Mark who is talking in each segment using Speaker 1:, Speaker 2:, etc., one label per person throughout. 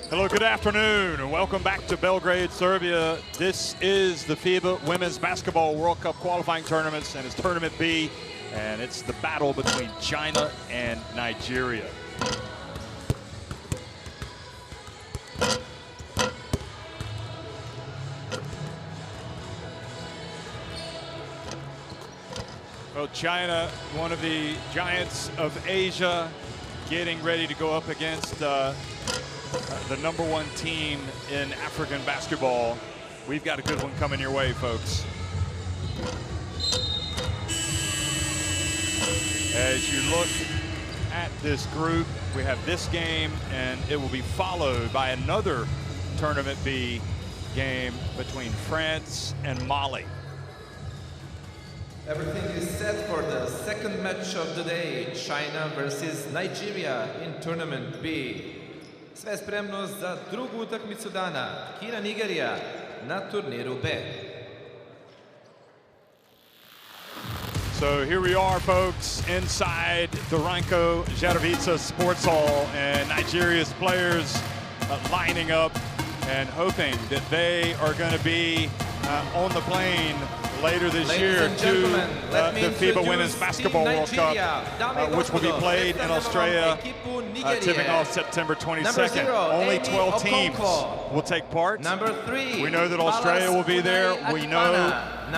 Speaker 1: Hello, good afternoon, and welcome back to Belgrade, Serbia. This is the FIBA Women's Basketball World Cup qualifying tournaments, and it's Tournament B, and it's the battle between China and Nigeria. Well, China, one of the giants of Asia, getting ready to go up against the #1 team in African basketball. We've got a good one coming your way, folks. As you look at this group, we have this game, and it will be followed by another Tournament B game between France and Mali.
Speaker 2: Everything is set for the second match of the day, China versus Nigeria in Tournament B. Sve spremno za drugu utakmicu dana, Kina-Nigerija na turniru B.
Speaker 1: So here we are, folks, inside the Ranko Jarovica Sports Hall, and Nigeria's players lining up and hoping that they are going to be on the plane later this year to the FIBA Women's Basketball World Cup, which will be played in Australia, tipping off September 22nd. Only 12 teams will take part. We know that Australia will be there. We know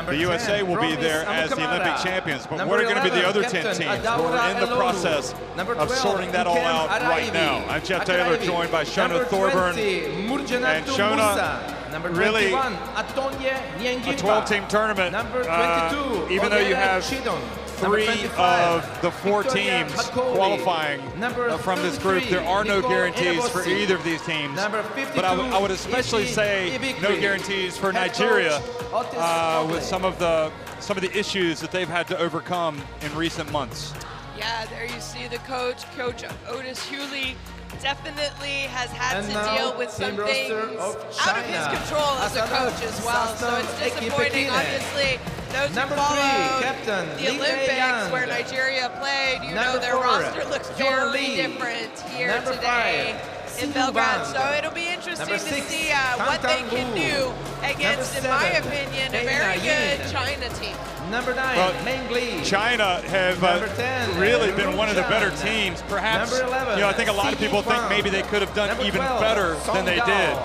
Speaker 1: the USA will be there as the Olympic champions. But what are going to be the other 10 teams? We're in the process of sorting that all out right now. I'm Jeff Taylor, joined by Shona Thorburn. And Shona, really a 12-team tournament, even though you have 3 of the 4 teams qualifying from this group. There are no guarantees for either of these teams, but I would especially say no guarantees for Nigeria with some of the issues that they've had to overcome in recent months.
Speaker 3: Yeah, there you see the coach Otis Hewley, definitely has had to deal with some things out of his control as a coach as well. So it's disappointing, obviously. Those who follow the Olympics where Nigeria played, you know their roster looks very different here today in Belgrade. So it'll be interesting to see what they can do against, in my opinion, a very good China team.
Speaker 2: Number 9,
Speaker 1: well, China have really been one of the better teams. Perhaps, I think a lot of people think maybe they could have done even better than they did.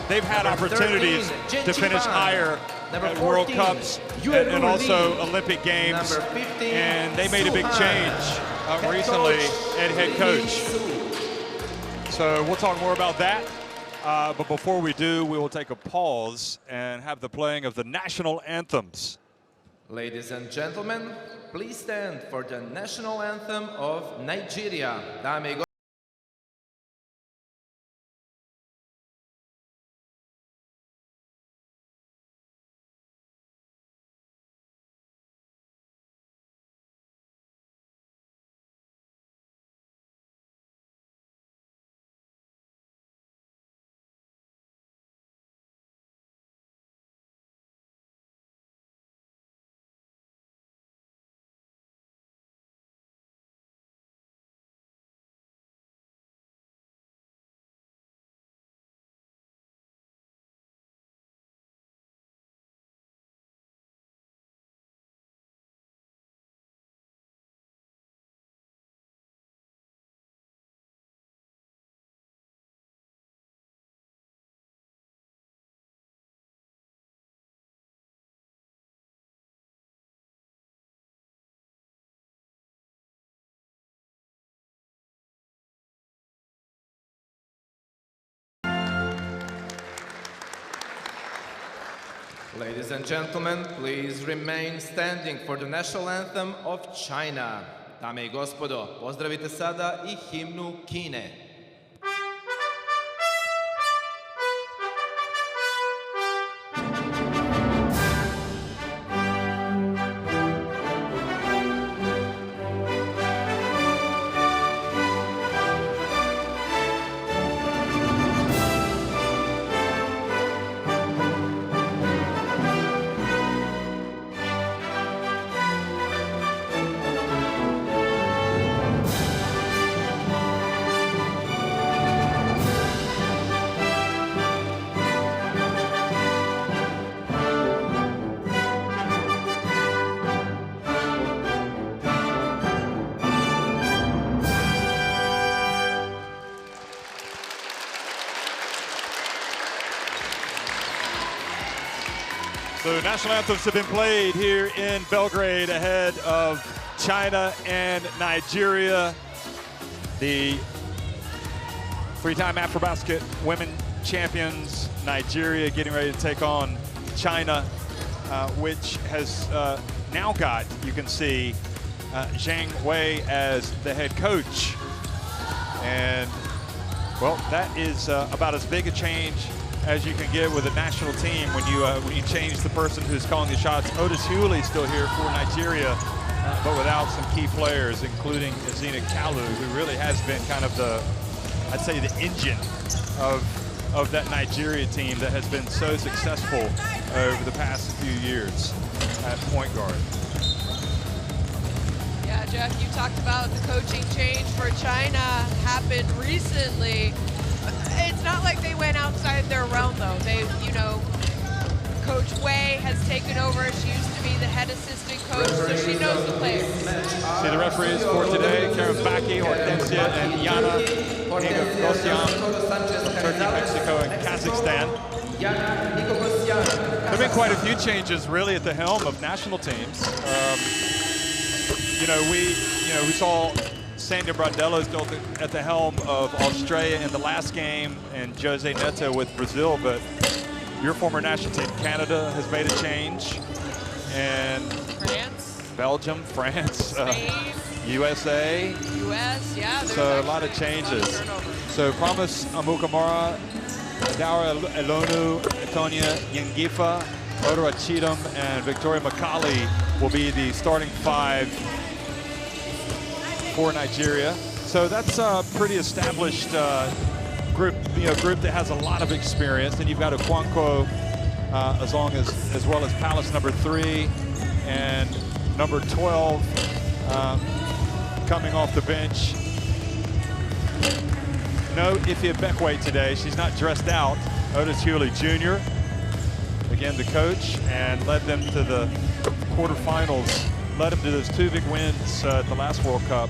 Speaker 1: They've had opportunities to finish higher at World Cups and also Olympic Games, and they made a big change recently at head coach. So we'll talk more about that. But before we do, we will take a pause and have the playing of the national anthems.
Speaker 2: Ladies and gentlemen, please stand for the national anthem of Nigeria. Dame i Ladies and gentlemen, please remain standing for the national anthem of China. Dame i gospodo, pozdravite sada i himnu Kine.
Speaker 1: So national anthems have been played here in Belgrade ahead of China and Nigeria. The three-time AfroBasket women champions, Nigeria, getting ready to take on China, which has now got, you can see, Zhang Wei as the head coach. And, well, that is about as big a change as you can get with a national team when you change the person who's calling the shots. Otis Hewley still here for Nigeria, but without some key players, including Azina Kalu, who really has been kind of the, I'd say, the engine of that Nigeria team that has been so successful over the past few years at point guard.
Speaker 3: Yeah, Jeff, you talked about the coaching change for China happened recently. It's not like they went outside their realm, though. They, you know, Coach Wei has taken over. She used to be the head assistant coach, so she knows the players.
Speaker 1: See the referees for today: Karen Baki, Hortensia, and Yana Negocian from Turkey, Mexico, and Kazakhstan. There have been quite a few changes, really, at the helm of national teams. We saw Sandy Brondello still at the helm of Australia in the last game, and Jose Neto with Brazil, but your former national team, Canada, has made a change, and
Speaker 3: France,
Speaker 1: Belgium, France,
Speaker 3: Spain,
Speaker 1: USA.
Speaker 3: US, yeah.
Speaker 1: So a lot of changes. So Promise Amukamara, Daura Elonu, Etonia Yengifa, Odora Cheatham, and Victoria Makali will be the starting five for Nigeria. So that's a pretty established group that has a lot of experience. And you've got Okwankwo as well as Palace number 3 and number 12 coming off the bench. No Ifya Bekway today. She's not dressed out. Otis Hewley Jr., again, the coach, and led them to the quarterfinals. Led them to those 2 big wins at the last World Cup,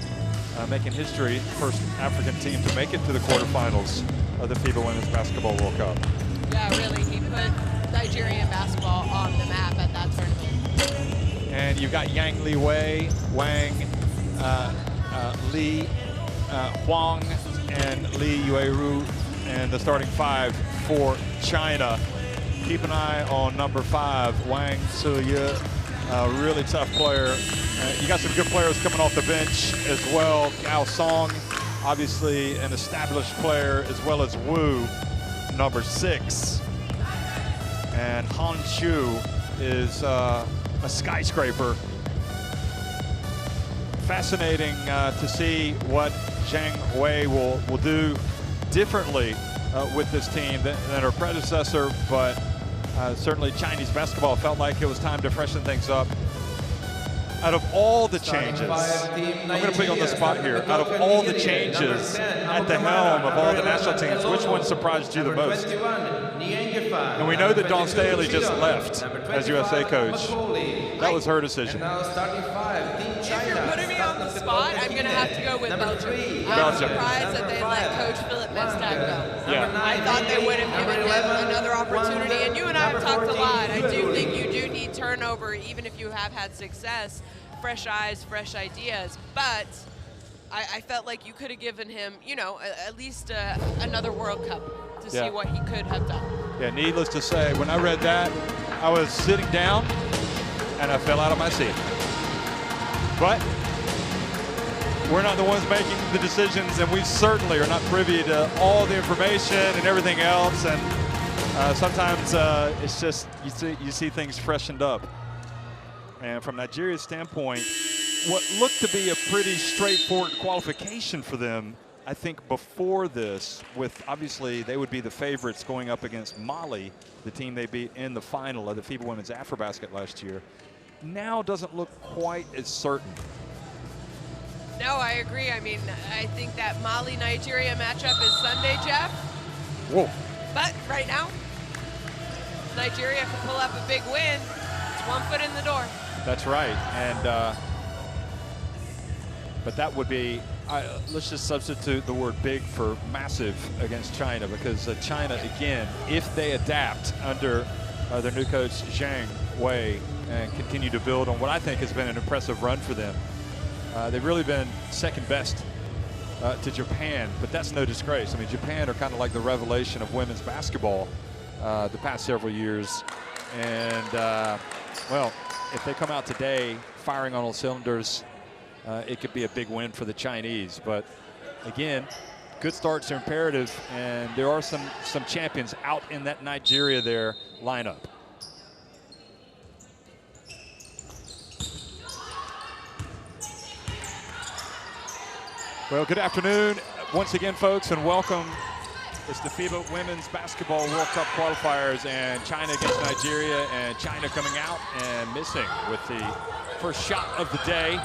Speaker 1: making history, first African team to make it to the quarterfinals of the FIBA Women's Basketball World Cup.
Speaker 3: Yeah, really, he put Nigerian basketball on the map at that tournament.
Speaker 1: And you've got Yang Li Wei, Wang Li, Huang, and Li Yueru, and the starting 5 for China. Keep an eye on number 5, Wang Suye, a really tough player. You got some good players coming off the bench as well. Gao Song, obviously an established player, as well as Wu, number 6. And Han Shu is a skyscraper. Fascinating to see what Zhang Wei will do differently with this team than her predecessor, but certainly Chinese basketball felt like it was time to freshen things up. Out of all the changes, I'm going to put you on the spot here. Out of all the changes at the helm of all the national teams, which one surprised you the most? And we know that Dawn Staley just left as USA coach. That was her decision.
Speaker 3: If you're putting me on the spot, I'm going to have to go with Belgium. I'm surprised that they let Coach Philip Mestag go.
Speaker 1: Yeah.
Speaker 3: I thought they would have given him another opportunity. And you and I have talked a lot. I do think you do need turnover, even if you have had success. Fresh eyes, fresh ideas. But I felt like you could have given him, you know, at least another World Cup to see what he could have done.
Speaker 1: Yeah, needless to say, when I read that, I was sitting down and I fell out of my seat. But we're not the ones making the decisions, and we certainly are not privy to all the information and everything else. And sometimes it's just you see things freshened up. And from Nigeria's standpoint, what looked to be a pretty straightforward qualification for them, I think before this, with obviously they would be the favorites going up against Mali, the team they beat in the final of the FIBA Women's AfroBasket last year, now doesn't look quite as certain.
Speaker 3: No, I agree. I mean, I think that Mali-Nigeria matchup is Sunday, Jeff.
Speaker 1: Whoa.
Speaker 3: But right now, Nigeria can pull up a big win. It's 1 foot in the door.
Speaker 1: That's right. And but that would be, let's just substitute the word big for massive against China, because China, again, if they adapt under their new coach, Zhang Wei, and continue to build on what I think has been an impressive run for them. They've really been second best to Japan, but that's no disgrace. I mean, Japan are kind of like the revelation of women's basketball the past several years. And, well, if they come out today firing on all cylinders, it could be a big win for the Chinese. But, again, good starts are imperative, and there are some champions out in that Nigeria there lineup. Well, good afternoon once again, folks, and welcome. It's the FIBA Women's Basketball World Cup qualifiers, and China against Nigeria, and China coming out and missing with the first shot of the day.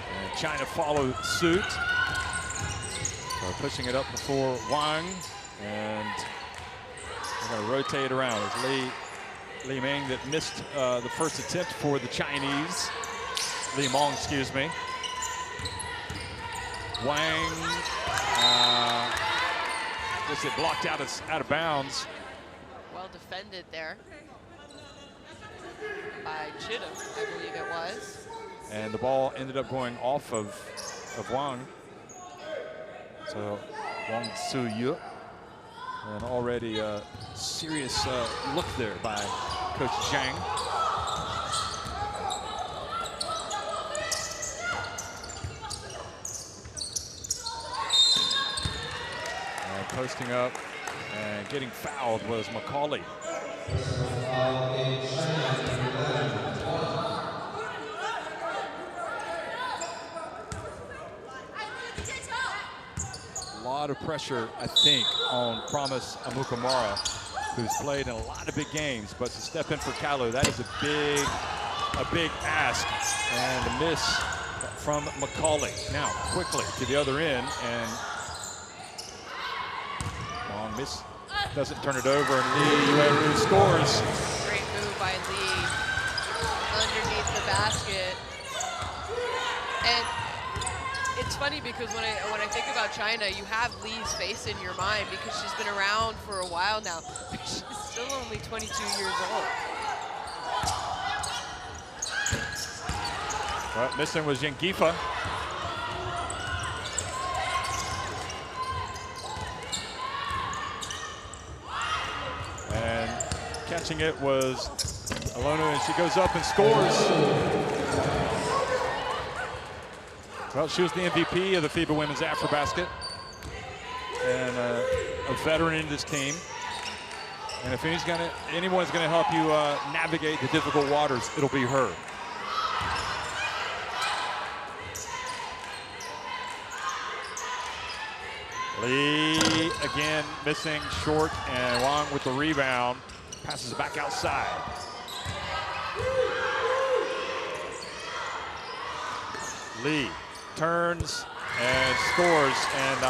Speaker 1: And China follow suit. So pushing it up before Wang, and they're going to rotate around as Li Meng that missed the first attempt for the Chinese. Li Meng, excuse me. Wang just it blocked out of bounds.
Speaker 3: Well defended there by Chittum, I believe it was.
Speaker 1: And the ball ended up going off of Wang. So Wang Su-yu. And already a serious look there by Coach Zhang. And posting up and getting fouled was Macaulay. A lot of pressure, I think, on Promise Amukamara, who's played in a lot of big games, but to step in for Kalu, that is a big ask, and a miss from Macaulay. Now, quickly to the other end, and long miss, doesn't turn it over, and Lee scores.
Speaker 3: Great move by Lee underneath the basket. And it's funny because when I think about China, you have Lee's face in your mind because she's been around for a while now. But she's still only 22 years old.
Speaker 1: Well, missing was Yengifa. And catching it was Alona, and she goes up and scores. Well, she was the MVP of the FIBA Women's Afrobasket, and a veteran in this team. And if anyone's gonna help you navigate the difficult waters, it'll be her. Lee again missing short, and Wang with the rebound, passes it back outside. Lee turns and scores, and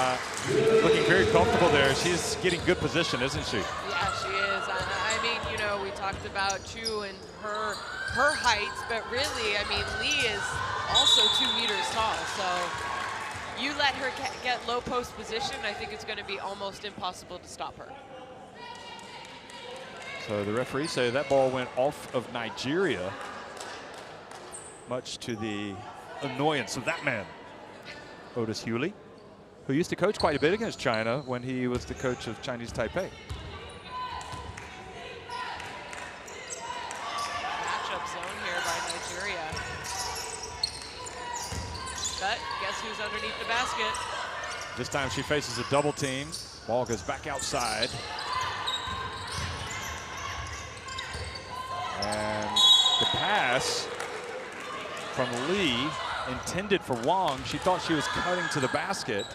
Speaker 1: looking very comfortable there. She's getting good position, isn't she?
Speaker 3: Yeah, she is. I mean, you know, we talked about Chu and her height, but really, I mean, Lee is also 2 meters tall. So you let her get low post position, I think it's going to be almost impossible to stop her.
Speaker 1: So the referees say that ball went off of Nigeria, much to the annoyance of that man, Otis Hewley, who used to coach quite a bit against China when he was the coach of Chinese Taipei.
Speaker 3: Matchup zone here by Nigeria. But guess who's underneath the basket?
Speaker 1: This time she faces a double team. Ball goes back outside. And the pass from Lee intended for Wang. She thought she was cutting to the basket.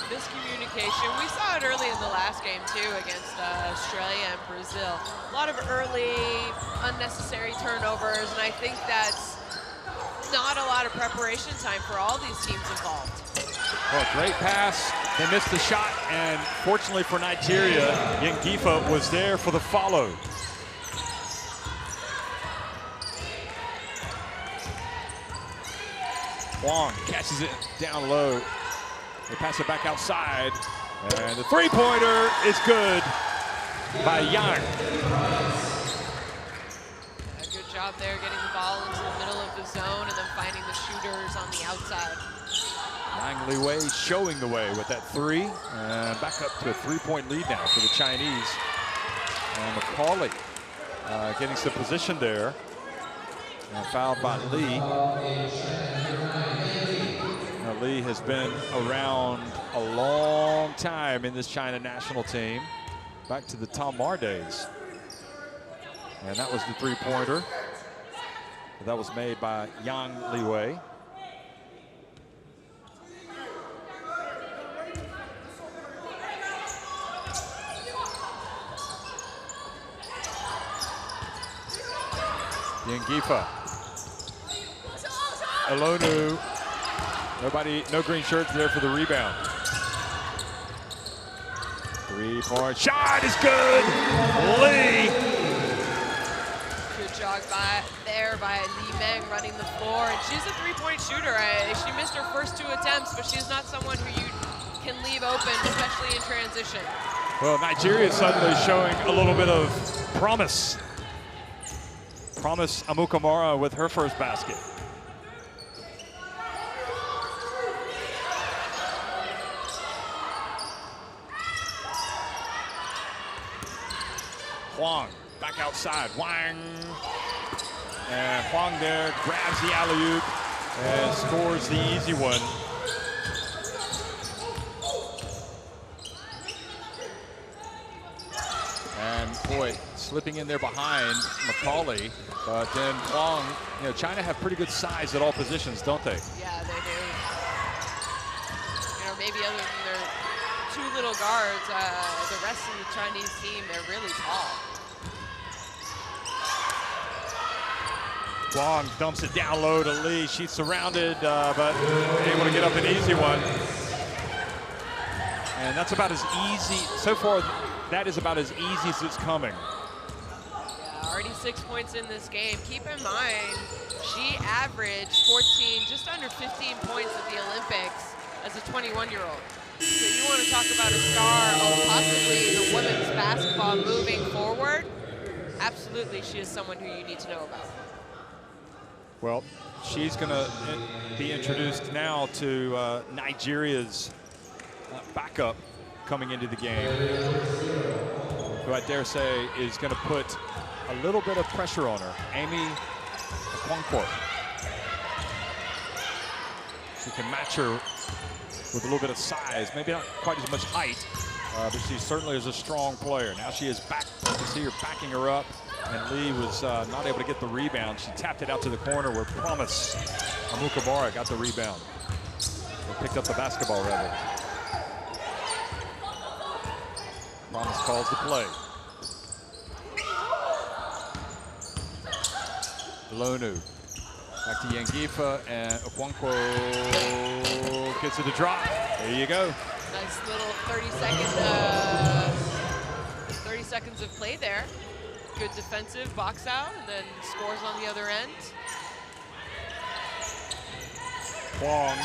Speaker 3: Miscommunication. We saw it early in the last game too against Australia and Brazil. A lot of early unnecessary turnovers, and I think that's not a lot of preparation time for all these teams involved.
Speaker 1: Well, great pass. They missed the shot, and fortunately for Nigeria, Yengifa was there for the follow. Huang catches it down low. They pass it back outside. And the three-pointer is good by Yang.
Speaker 3: A good job there getting the ball into the middle of the zone and then finding the shooters on the outside.
Speaker 1: Yang Liwei showing the way with that three. And back up to a three-point lead now for the Chinese. And Macaulay getting some position there. And fouled by Lee. Now, Lee has been around a long time in this China national team. Back to the Tom Mar days. And that was the three-pointer. That was made by Yang Liwei. Yangifa. Elonu. No green shirts there for the rebound. Three-point shot is good. Lee.
Speaker 3: Good job by Li Meng running the floor. And she's a three-point shooter. She missed her first 2 attempts, but she's not someone who you can leave open, especially in transition.
Speaker 1: Well, Nigeria is suddenly showing a little bit of promise. Promise Amukamara with her first basket. Huang back outside. Wang. And Huang there grabs the alley-oop and scores the easy one. And boy, slipping in there behind Macaulay. But then Huang, China have pretty good size at all positions, don't they?
Speaker 3: Yeah, they do. Maybe other than their 2 little guards, the rest of the Chinese team, they're really tall.
Speaker 1: Huang dumps it down low to Lee. She's surrounded, but able to get up an easy one. And that's about as easy, so far, that is about as easy as it's coming.
Speaker 3: Yeah, already 6 points in this game. Keep in mind, she averaged 14, just under 15 points at the Olympics as a 21-year-old. So you want to talk about a star of possibly the women's basketball moving forward? Absolutely, she is someone who you need to know about.
Speaker 1: Well, she's going to be introduced now to Nigeria's backup coming into the game, who I dare say is going to put a little bit of pressure on her, Amy Okonkwo. She can match her with a little bit of size, maybe not quite as much height, but she certainly is a strong player. Now she is back, you can see her backing her up, and Lee was not able to get the rebound. She tapped it out to the corner where Promise Amukamara got the rebound. Or picked up the basketball, rather. Promise calls the play. Lonu. Back to Yangifa, and Okonkwo gets it to drop. There you go.
Speaker 3: Nice little 30 seconds of play there. Good defensive box out, and then scores on the other end.
Speaker 1: Huang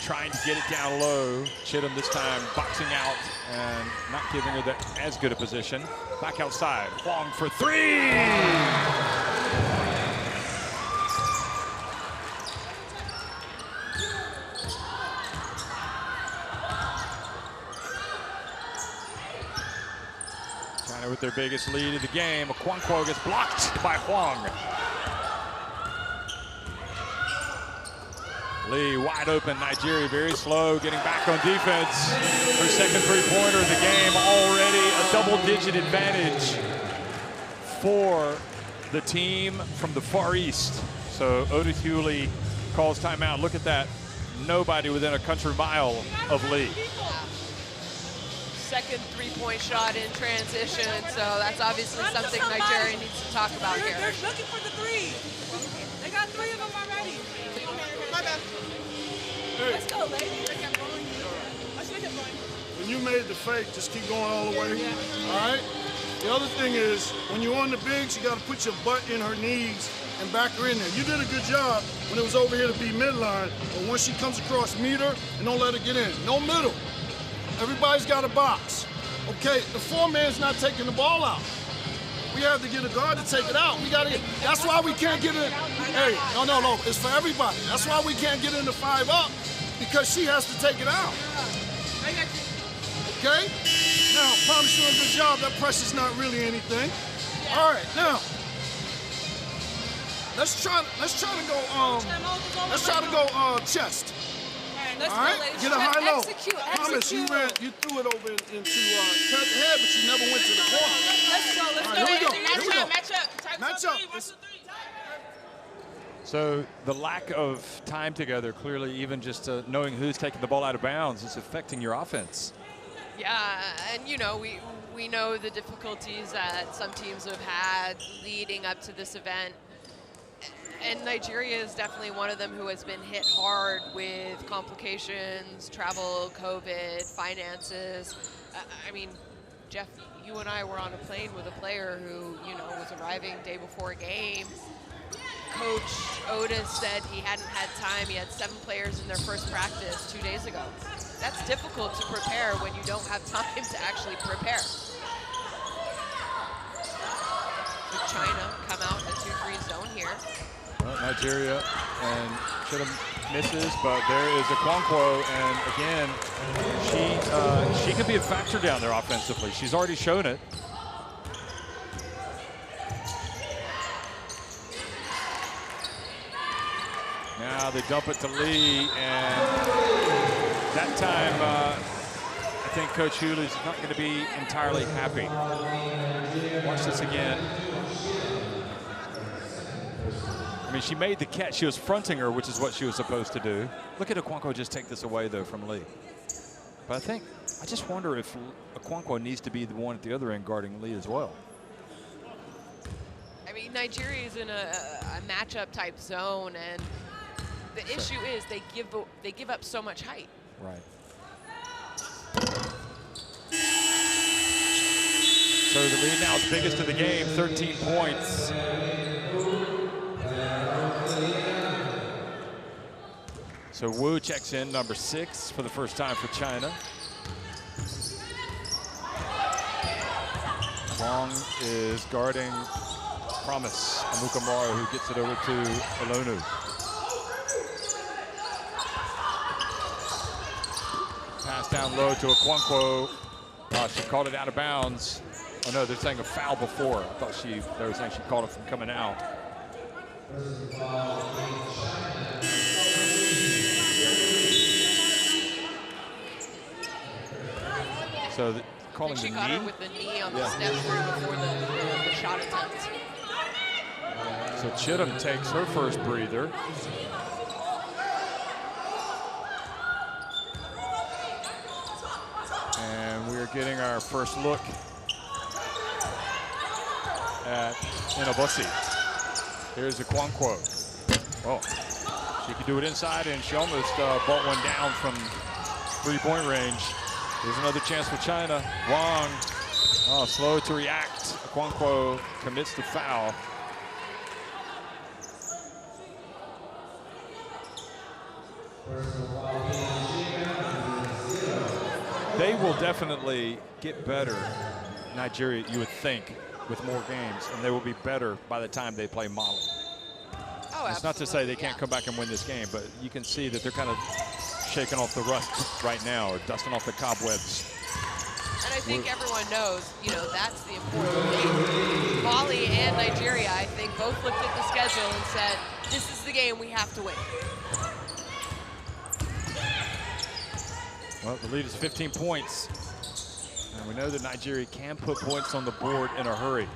Speaker 1: trying to get it down low. Chittum this time boxing out and not giving her as good a position. Back outside. Huang for 3! China with their biggest lead of the game. Okonkwo gets blocked by Huang. Lee wide open. Nigeria very slow, getting back on defense. Her second three-pointer of the game, already a double-digit advantage for the team from the Far East. So Oda Hewley calls timeout. Look at that. Nobody within a country mile of Lee.
Speaker 3: Second three-point shot in transition, so that's obviously something Nigeria needs to talk about here.
Speaker 4: They're looking for the 3. They got 3 of them already. My bad.
Speaker 5: Hey.
Speaker 4: Let's go, ladies.
Speaker 5: When you made the fake, just keep going all the way. All right? The other thing is, when you're on the bigs, you got to put your butt in her knees and back her in there. You did a good job when it was over here to be midline, but once she comes across, meet her and don't let her get in. No middle. Everybody's got a box. Okay, the 4-man's not taking the ball out. We have to get a guard to take it out. We gotta get, that's why we can't get in. Hey, no, it's for everybody. That's why we can't get into 5 up, because she has to take it out. Okay? Now, promise you a good job. That pressure's not really anything. All right, now. Let's try to go chest.
Speaker 4: Let's
Speaker 5: all right, get a high low. Promise you threw it over into cut the head, but you never went to the corner.
Speaker 4: Let's go.
Speaker 5: All right, here we go.
Speaker 4: Match up.
Speaker 1: So the lack of time together, clearly, even just knowing who's taking the ball out of bounds, is affecting your offense.
Speaker 3: Yeah, and you know, we know the difficulties that some teams have had leading up to this event. And Nigeria is definitely one of them who has been hit hard with complications, travel, COVID, finances. I mean, Jeff, you and I were on a plane with a player who, you know, was arriving day before a game. Coach Otis said he hadn't had time. He had 7 players in their first practice 2 days ago. That's difficult to prepare when you don't have time to actually prepare. Did China come out in a 2-3 zone here?
Speaker 1: Well, Nigeria and Chittum misses, but there is Okonkwo, and again, she could be a factor down there offensively. She's already shown it. Now they dump it to Lee, and that time I think Coach Hewley's not going to be entirely happy. Watch this again. I mean, she made the catch. She was fronting her, which is what she was supposed to do. Look at Okonkwo just take this away, though, from Lee. But I just wonder if Okonkwo needs to be the one at the other end guarding Lee as well.
Speaker 3: I mean, Nigeria is in a matchup type zone, and the issue is they give up so much height.
Speaker 1: Right. So the lead now is biggest of the game, 13 points. So Wu checks in, number 6 for the first time for China. Wong is guarding Promise Amukamara, who gets it over to Elonu. Pass down low to Okonkwo. She called it out of bounds. Oh no, they're saying a foul before. I thought they were saying she called it from coming out. So calling the knee?
Speaker 3: She got her with the knee on the step through before the shot attempt.
Speaker 1: So Chittum takes her first breather. And we're getting our first look at Inabosi. Here's Okonkwo. Oh, she could do it inside, and she almost brought one down from 3-point range. Here's another chance for China. Wong, slow to react. Okonkwo commits the foul. They will definitely get better, Nigeria, you would think, with more games, and they will be better by the time they play Mali.
Speaker 3: Oh,
Speaker 1: it's not to say they can't come back and win this game, but you can see that they're kind of shaking off the rust right now, or dusting off the cobwebs.
Speaker 3: And I think everyone knows, you know, that's the important thing. Mali and Nigeria, I think, both looked at the schedule and said, this is the game we have to win.
Speaker 1: Well, the lead is 15 points. And we know that Nigeria can put points on the board in a hurry.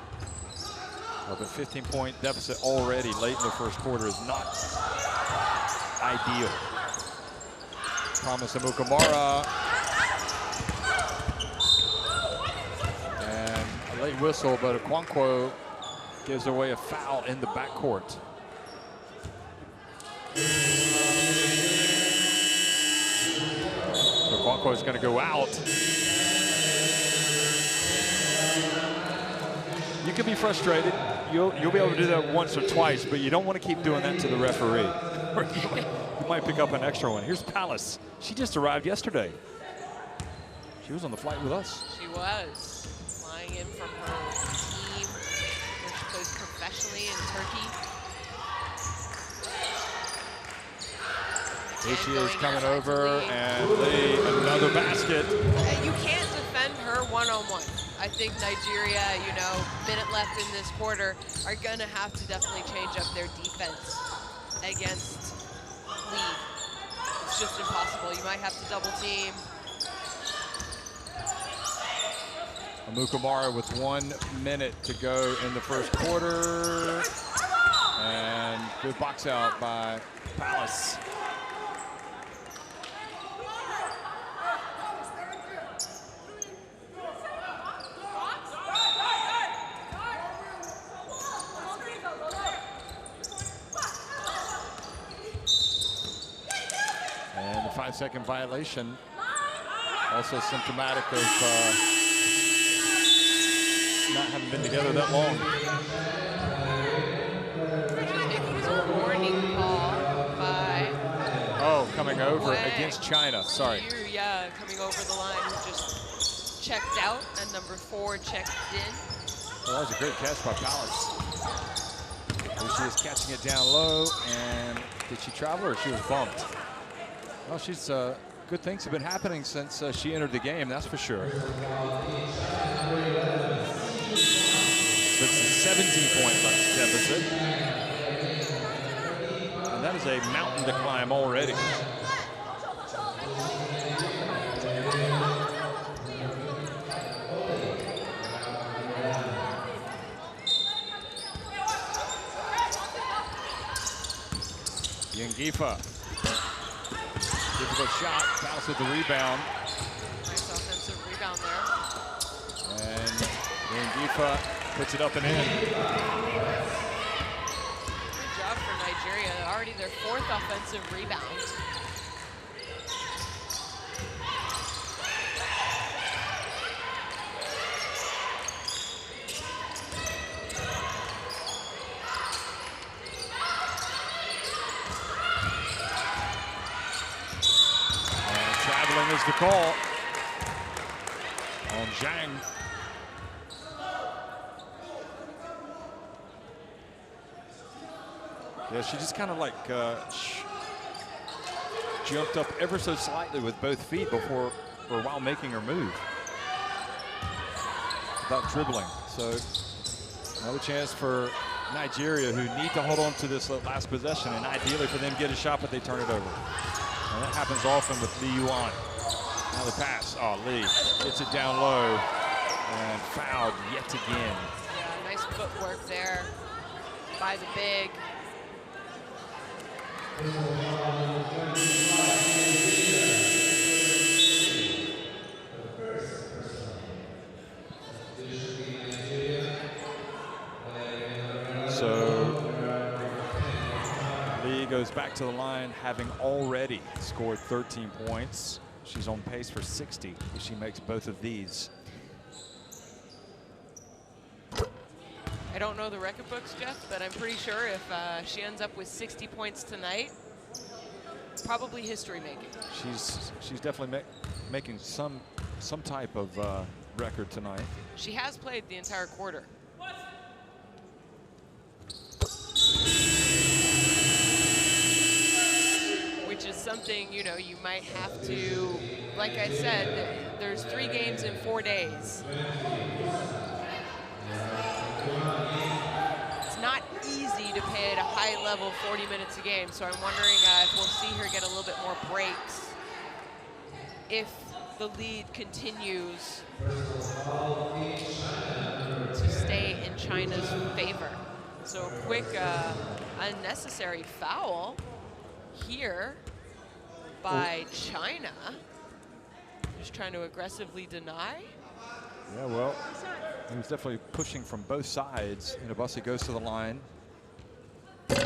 Speaker 1: Well, but 15-point deficit already late in the first quarter is not ideal. Promise Amukamara. And a late whistle, but Okonkwo gives away a foul in the backcourt. So Okonkwo is going to go out. You can be frustrated. You'll be able to do that once or twice, but you don't want to keep doing that to the referee. Or you might pick up an extra one. Here's Palace. She just arrived yesterday. She was on the flight with us.
Speaker 3: She was flying in from her team, where she plays professionally in Turkey.
Speaker 1: Here she is coming over, and another basket.
Speaker 3: You can't defend her one-on-one. I think Nigeria, you know, minute left in this quarter, are going to have to definitely change up their defense against Lee. It's just impossible. You might have to double team.
Speaker 1: Amukamara with 1 minute to go in the first quarter. And good box out by Palace. And the 5-second violation, also symptomatic of not having been together that long.
Speaker 3: I think it was a warning call by...
Speaker 1: Oh, coming over against China, sorry.
Speaker 3: Yeah, coming over the line, who just checked out, and number 4 checked in.
Speaker 1: Well, that was a great catch by Palace. Here she is catching it down low, and did she travel or she was bumped? Well, she's good things have been happening since she entered the game, that's for sure. It's a 17-point deficit. And that is a mountain to climb already. Yangifa. Difficult shot, bounce with the rebound.
Speaker 3: Nice offensive rebound there.
Speaker 1: And Yangifa puts it up and in.
Speaker 3: Good job for Nigeria. Already their 4th offensive rebound.
Speaker 1: And traveling is the call on Zhang. Yeah, she just kind of like jumped up ever so slightly with both feet before, or while making her move, without dribbling. So another chance for Nigeria, who need to hold on to this last possession, and ideally for them to get a shot, but they turn it over. And that happens often with Lee Yuan. Now the pass. Oh, Lee gets it down low and fouled yet again.
Speaker 3: Yeah, nice footwork there by the big.
Speaker 1: So Lee goes back to the line, having already scored 13 points. She's on pace for 60 if she makes both of these.
Speaker 3: I don't know the record books, Jeff, but I'm pretty sure if she ends up with 60 points tonight, probably history making.
Speaker 1: She's definitely making some type of record tonight.
Speaker 3: She has played the entire quarter. Which is something, you know, you might have to, like I said, there's 3 games in 4 days. It's not easy to play at a high level 40 minutes a game, so I'm wondering if we'll see her get a little bit more breaks if the lead continues to stay in China's favor. So a quick unnecessary foul here by China. Just trying to aggressively deny.
Speaker 1: Yeah, well, he was definitely pushing from both sides. And Abassi goes to the line. And the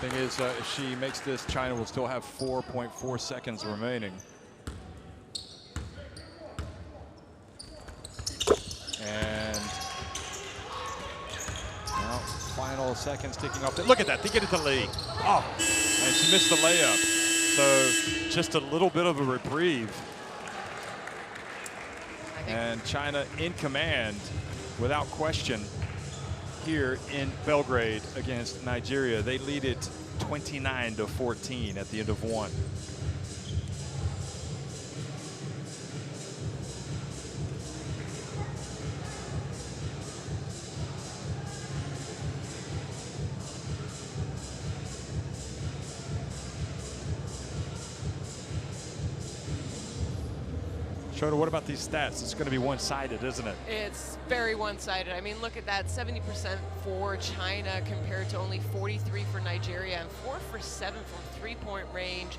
Speaker 1: thing is, if she makes this, China will still have 4.4 seconds remaining. And now final seconds ticking off. Look at that, they get it to Lee. Oh, and she missed the layup. So just a little bit of a reprieve. And China in command, without question, here in Belgrade against Nigeria. They lead it 29-14 at the end of one. Shota, what about these stats? It's going to be one-sided, isn't it?
Speaker 3: It's very one-sided. I mean, look at that, 70% for China compared to only 43 for Nigeria, and 4 for 7 from three-point range.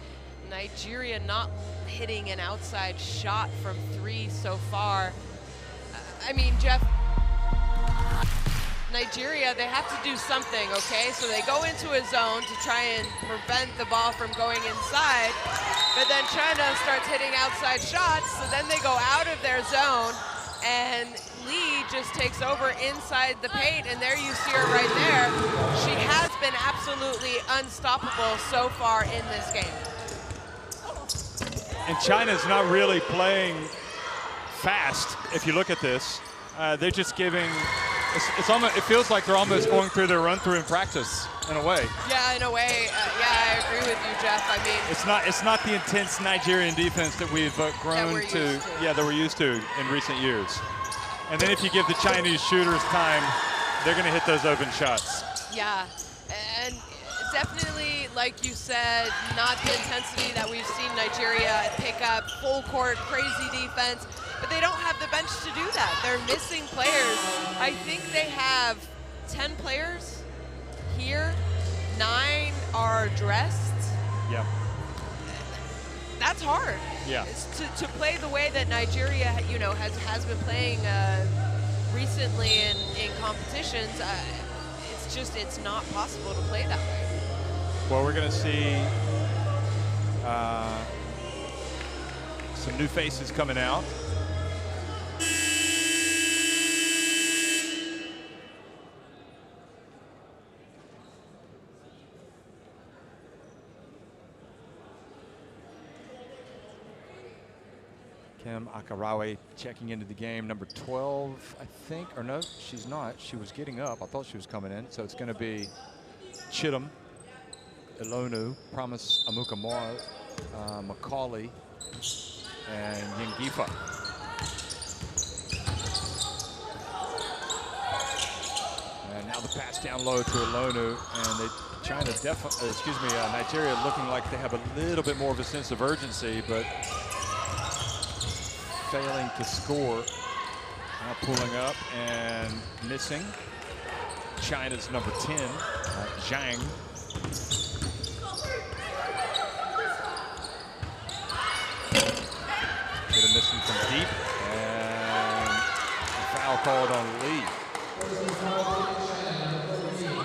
Speaker 3: Nigeria not hitting an outside shot from 3 so far. I mean, Jeff, Nigeria, they have to do something, okay? So they go into a zone to try and prevent the ball from going inside, but then China starts hitting outside shots, so then they go out of their zone, and Lee just takes over inside the paint, and there you see her right there. She has been absolutely unstoppable so far in this game.
Speaker 1: And China's not really playing fast, if you look at this. They're just giving, it's almost, it feels like they're almost going through their run-through in practice, in a way.
Speaker 3: Yeah, in a way, yeah, I agree with you, Jeff. I mean,
Speaker 1: it's not the intense Nigerian defense that we've grown to, yeah, that we're used to in recent years. And then if you give the Chinese shooters time, they're going to hit those open shots.
Speaker 3: Yeah, and definitely, like you said, not the intensity that we've seen Nigeria pick up, full court, crazy defense, but they don't have the bench to do that. They're missing players. I think they have 10 players here, 9 are dressed.
Speaker 1: Yeah.
Speaker 3: That's hard.
Speaker 1: Yeah.
Speaker 3: To play the way that Nigeria, you know, has been playing recently in competitions, it's not possible to play that way.
Speaker 1: Well, we're going to see some new faces coming out. Kim Akarawe checking into the game, number 12, I think, or no, she's not. She was getting up. I thought she was coming in. So it's going to be Chidum, Ilonu, Promise Amukamara, Macaulay, and Yingifa. And now the pass down low to Ilonu, and China definitely, Nigeria looking like they have a little bit more of a sense of urgency, but failing to score. Now pulling up and missing. China's number 10, Zhang. Get a missing from deep, and a foul called on Lee.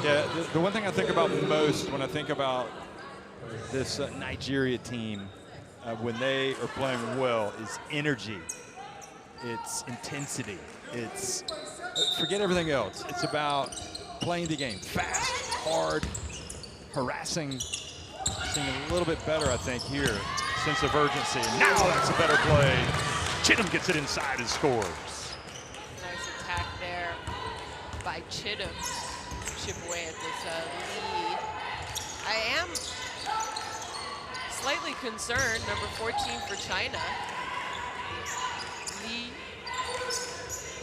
Speaker 1: Yeah, the one thing I think about most when I think about this Nigeria team when they are playing well is energy. It's intensity. It's, forget everything else. It's about playing the game fast, hard, harassing. Seeing a little bit better, I think, here. Sense of urgency. Now that's a better play. Chidum gets it inside and scores.
Speaker 3: Nice attack there by Chidum. Chip away at this lead. I am slightly concerned, number 14 for China. Lee.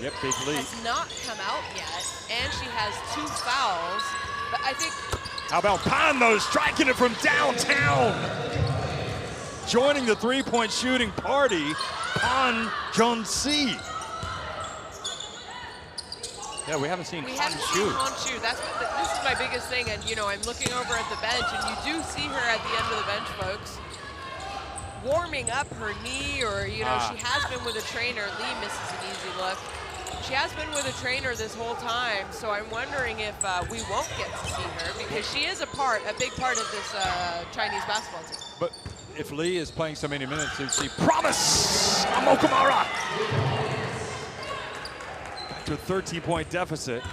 Speaker 1: Yep, big lead.
Speaker 3: Has not come out yet, and she has 2 fouls. But I think.
Speaker 1: How about Pan, though, striking it from downtown? Joining the three-point shooting party, Pan Jong-si. Yeah, we haven't seen Han shoot.
Speaker 3: That's what this is my biggest thing, and you know, I'm looking over at the bench, and you do see her at the end of the bench, folks, warming up her knee, or you know, she has been with a trainer. Lee misses an easy look. She has been with a trainer this whole time, so I'm wondering if we won't get to see her, because she is a big part of this Chinese basketball team.
Speaker 1: But if Lee is playing so many minutes, you see Promise Amukamara. to a 13-point deficit.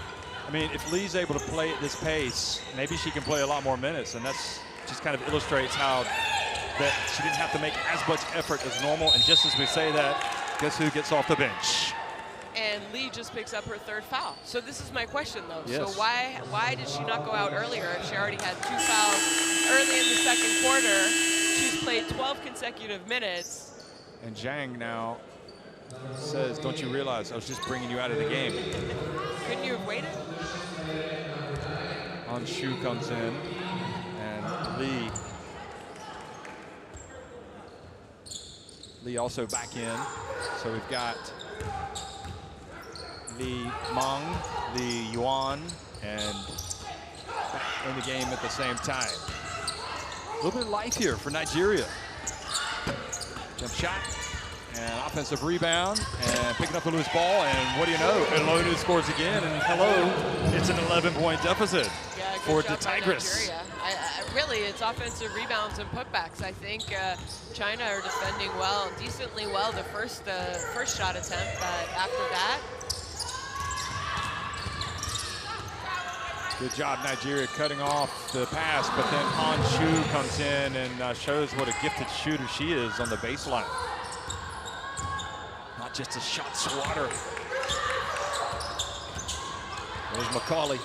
Speaker 1: I mean, if Lee's able to play at this pace, maybe she can play a lot more minutes, and that's just kind of illustrates how that she didn't have to make as much effort as normal. And just as we say that, guess who gets off the bench?
Speaker 3: And Lee just picks up her 3rd foul. So this is my question, though.
Speaker 1: Yes.
Speaker 3: So why did she not go out earlier if she already had 2 fouls early in the second quarter? She's played 12 consecutive minutes.
Speaker 1: And Zhang now says, don't you realize I was just bringing you out of the game?
Speaker 3: Couldn't you have waited?
Speaker 1: Han Shu comes in, and Lee also back in. So we've got Li Meng, Li Yuan, and in the game at the same time. A little bit of life here for Nigeria. Jump shot and offensive rebound and picking up the loose ball, and what do you know? Elonu scores again, and hello, it's an 11-point deficit for the Tigers.
Speaker 3: Really, it's offensive rebounds and putbacks. I think China are defending well, decently well, the first shot attempt, but after that.
Speaker 1: Good job, Nigeria, cutting off the pass, but then Han Shu comes in and shows what a gifted shooter she is on the baseline. Not just a shot swatter. There's McCauley.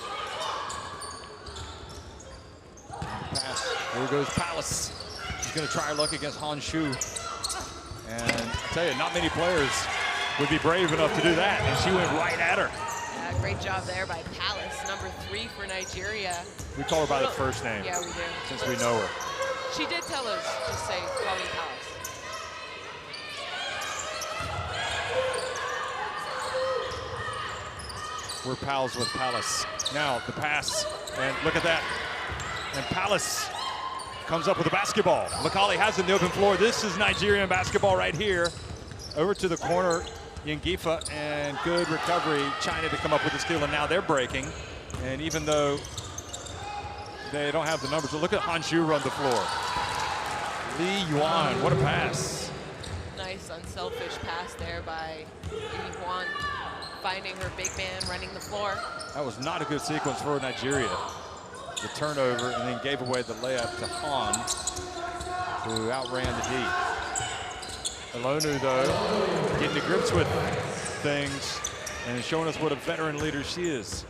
Speaker 1: Pass. Here goes Palace. She's going to try her luck against Han Shu. And I tell you, not many players would be brave enough to do that, and she went right at her.
Speaker 3: Yeah, great job there by Palace, number 3 for Nigeria.
Speaker 1: We call her by the first name.
Speaker 3: Yeah, we do.
Speaker 1: Since we know her.
Speaker 3: She did tell us to say, call me Palace.
Speaker 1: We're pals with Palace. Now the pass, and look at that. And Palace comes up with a basketball. McCauley has it in the open floor. This is Nigerian basketball right here. Over to the corner, Yengifa, and good recovery. China to come up with the steal, and now they're breaking. And even though they don't have the numbers, look at Han Shu run the floor. Li Yuan, what a pass.
Speaker 3: Nice unselfish pass there by Li Yuan, finding her big man running the floor.
Speaker 1: That was not a good sequence for Nigeria. The turnover, and then gave away the layup to Han, who outran the D. Elonu, though, getting to grips with things and showing us what a veteran leader she is.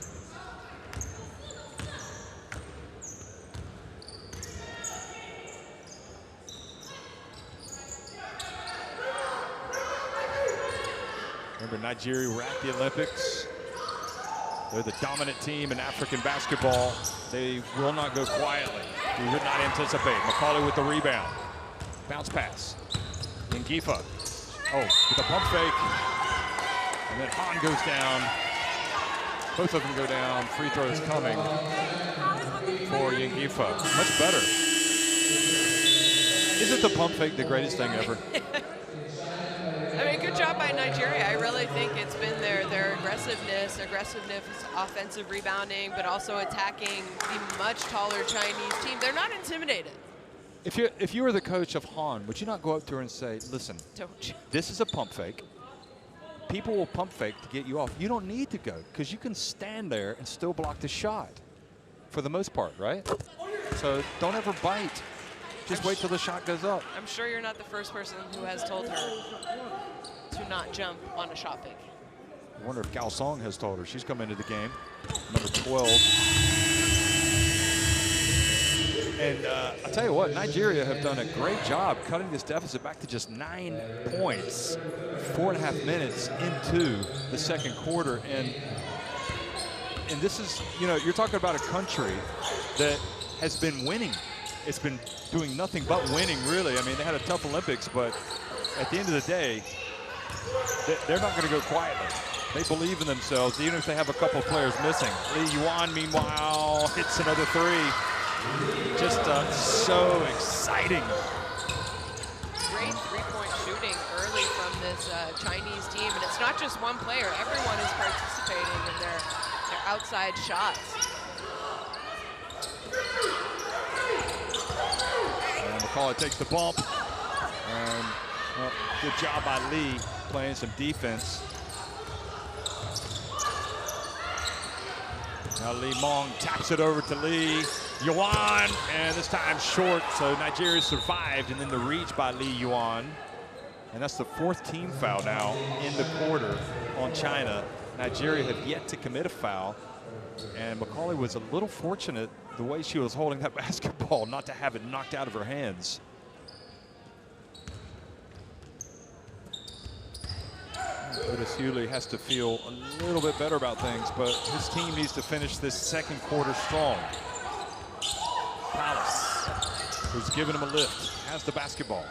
Speaker 1: Remember, Nigeria were at the Olympics. They're the dominant team in African basketball. They will not go quietly. We would not anticipate. McCauley with the rebound. Bounce pass. Yengifa. Oh, with a pump fake. And then Han goes down. Both of them go down. Free throws coming for Yengifa. Much better. Isn't the pump fake the greatest thing ever?
Speaker 3: I mean, good job by Nigeria. I really think it's been their aggressiveness, offensive rebounding, but also attacking the much taller Chinese team. They're not intimidated.
Speaker 1: If you were the coach of Han, would you not go up to her and say, listen, this is a pump fake. People will pump fake to get you off. You don't need to go, because you can stand there and still block the shot for the most part, right? So don't ever bite. Just wait till the shot goes up.
Speaker 3: I'm sure you're not the first person who has told her to not jump on a shot fake.
Speaker 1: I wonder if Gao Song has told her. She's come into the game, number 12. And I'll tell you what, Nigeria have done a great job cutting this deficit back to just 9 points, 4.5 minutes into the second quarter. And this is, you know, you're talking about a country that has been winning. It's been doing nothing but winning, really. I mean, they had a tough Olympics, but at the end of the day, they're not going to go quietly. They believe in themselves, even if they have a couple of players missing. Li Yuan, meanwhile, hits another 3. Just so exciting.
Speaker 3: Great three-point shooting early from this Chinese team, and it's not just one player. Everyone is participating in their outside shots.
Speaker 1: And McCauley takes the bump. And good job by Lee playing some defense. Now Lee Mong taps it over to Lee Yuan, and this time short, so Nigeria survived, and then the reach by Lee Yuan. And that's the 4th team foul now in the quarter on China. Nigeria have yet to commit a foul, and Macaulay was a little fortunate the way she was holding that basketball not to have it knocked out of her hands. Otis Hewley has to feel a little bit better about things, but his team needs to finish this second quarter strong. Palace, who's giving him a lift, has the basketball.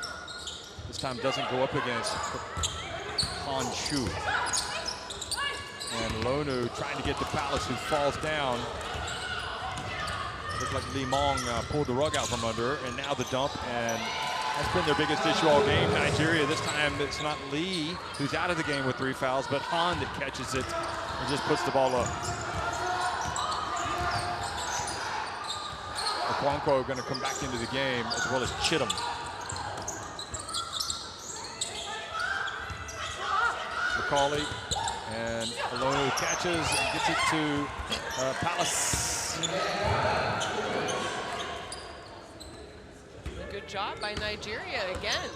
Speaker 1: This time doesn't go up against Han Shu. And Lonu trying to get to Palace, who falls down. Looks like Lee Mong pulled the rug out from under her, and now the dump, and that's been their biggest issue all game. Nigeria, this time it's not Lee who's out of the game with 3 fouls, but Han that catches it and just puts the ball up. Okonkwo going to come back into the game, as well as Chittum. Macaulay, and Alonu catches and gets it to Palace.
Speaker 3: Good job by Nigeria again.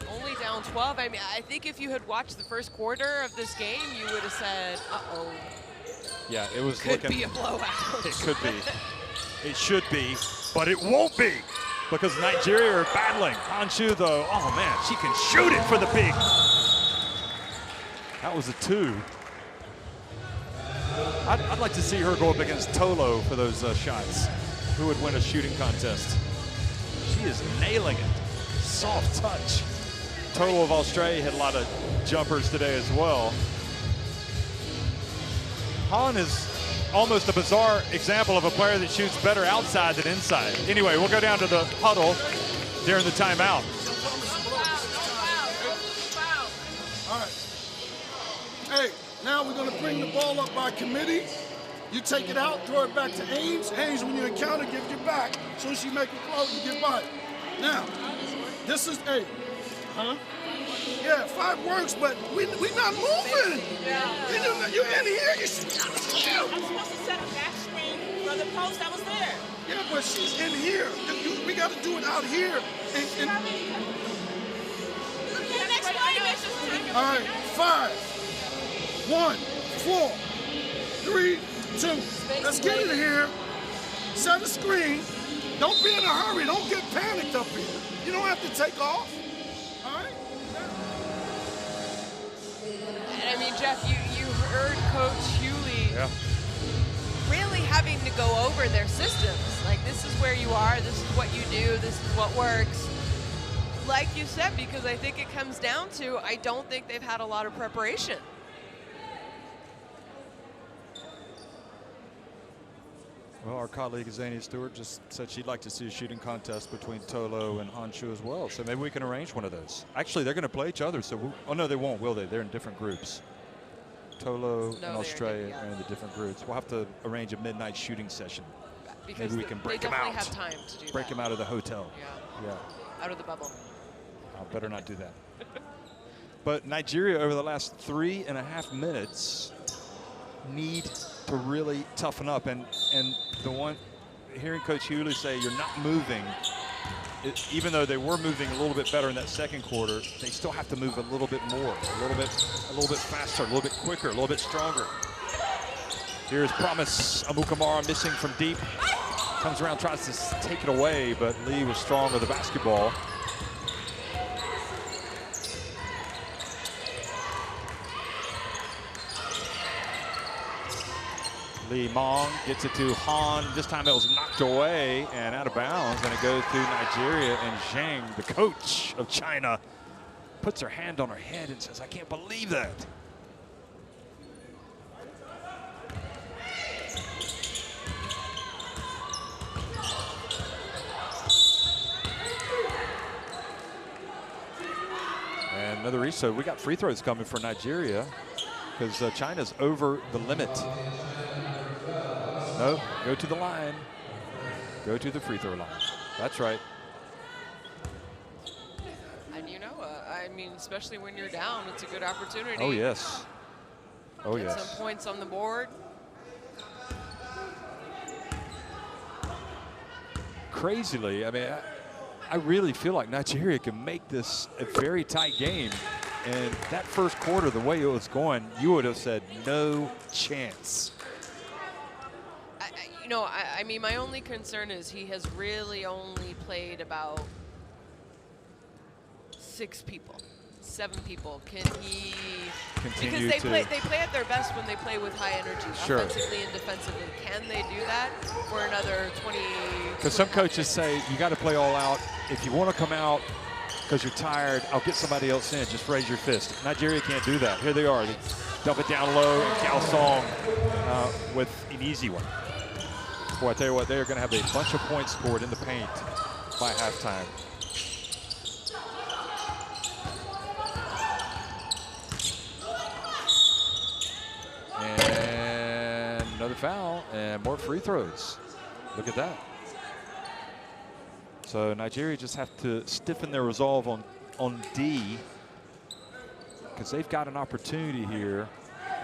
Speaker 3: Only down 12. I mean, I think if you had watched the first quarter of this game, you would have said, uh-oh.
Speaker 1: Yeah, it was
Speaker 3: could be a blowout.
Speaker 1: It could be. It should be, but it won't be, because Nigeria are battling. Hanshu, though, oh man, she can shoot it for the peak. That was a 2. I'd like to see her go up against Tolo for those shots. Who would win a shooting contest? She is nailing it. Soft touch. Tolo of Australia had a lot of jumpers today as well. Han is almost a bizarre example of a player that shoots better outside than inside. Anyway, we'll go down to the huddle during the timeout.
Speaker 5: All right. Hey, now we're going to bring the ball up by committee. You take it out, throw it back to Ames. Ames, when you encounter, give it back. As soon as she make a flow, you get by it. Now, this is A. Huh? Yeah, 5 works, but we not moving.
Speaker 4: Yeah.
Speaker 5: You're in here.
Speaker 4: I'm supposed to set a back screen for the post that was there.
Speaker 5: Yeah, but she's in here. We got to do it out here. All right, 5, 1, 4, 3, 2. Let's get in here. Set a screen. Don't be in a hurry. Don't get panicked up here. You don't have to take off. All right?
Speaker 3: And I mean, Jeff, you heard Coach Hewley really having to go over their systems. Like, this is where you are, this is what you do, this is what works. Like you said, because I think it comes down to, I don't think they've had a lot of preparation.
Speaker 1: Well, our colleague Zania Stewart just said she'd like to see a shooting contest between Tolo and Hanshu as well. So maybe we can arrange one of those. Actually, they're going to play each other. So, oh no, they won't, will they? They're in different groups. Tolo and Australia are in the different groups. We'll have to arrange a midnight shooting session.
Speaker 3: Because
Speaker 1: maybe we can break them
Speaker 3: out.
Speaker 1: out.
Speaker 3: They definitely have time to do
Speaker 1: break them out of the hotel.
Speaker 3: Yeah. Out of the bubble.
Speaker 1: I better not do that. But Nigeria, over the last 3.5 minutes, need to really toughen up. And the one, hearing Coach Hewley say you're not moving, even though they were moving a little bit better in that second quarter, they still have to move a little bit more, a little bit faster, a little bit quicker, a little bit stronger. Here's Promise Amukamara missing from deep. Comes around, tries to take it away, but Lee was strong with the basketball. Lee Mong gets it to Han. This time it was knocked away and out of bounds, and it goes to Nigeria. And Zhang, the coach of China, puts her hand on her head and says, I can't believe that. And another reset. We got free throws coming for Nigeria because China's over the limit. No, go to the line. Go to the free throw line. That's right.
Speaker 3: And you know, I mean, especially when you're down, it's a good opportunity.
Speaker 1: Oh, yes. Oh,
Speaker 3: Get
Speaker 1: yes.
Speaker 3: some points on the board.
Speaker 1: crazily, I mean, I really feel like Nigeria can make this a very tight game. And that first quarter, the way it was going, you would have said no chance.
Speaker 3: You know, I mean, my only concern is he has really only played about 7 people. Can he
Speaker 1: continue
Speaker 3: because they play at their best when they play with high energy,
Speaker 1: sure,
Speaker 3: offensively and defensively. Can they do that for another 20?
Speaker 1: Because some coaches say you got to play all out. If you want to come out because you're tired, I'll get somebody else in. Just raise your fist. Nigeria can't do that. Here they are. They dump it down low, and Gao Song with an easy one. Boy, I tell you what, they are going to have a bunch of points scored in the paint by halftime. And another foul and more free throws. Look at that. So Nigeria just have to stiffen their resolve on D, because they've got an opportunity here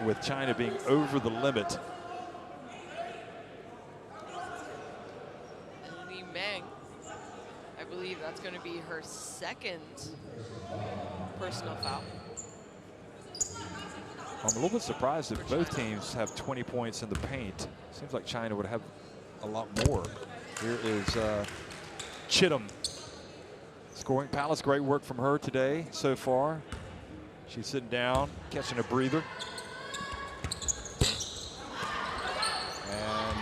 Speaker 1: with China being over the limit.
Speaker 3: Li Meng, I believe that's going to be her second personal foul.
Speaker 1: I'm a little bit surprised that both teams have 20 points in the paint. Seems like China would have a lot more. Here is Chittum scoring. Palace, great work from her today so far. She's sitting down, catching a breather. And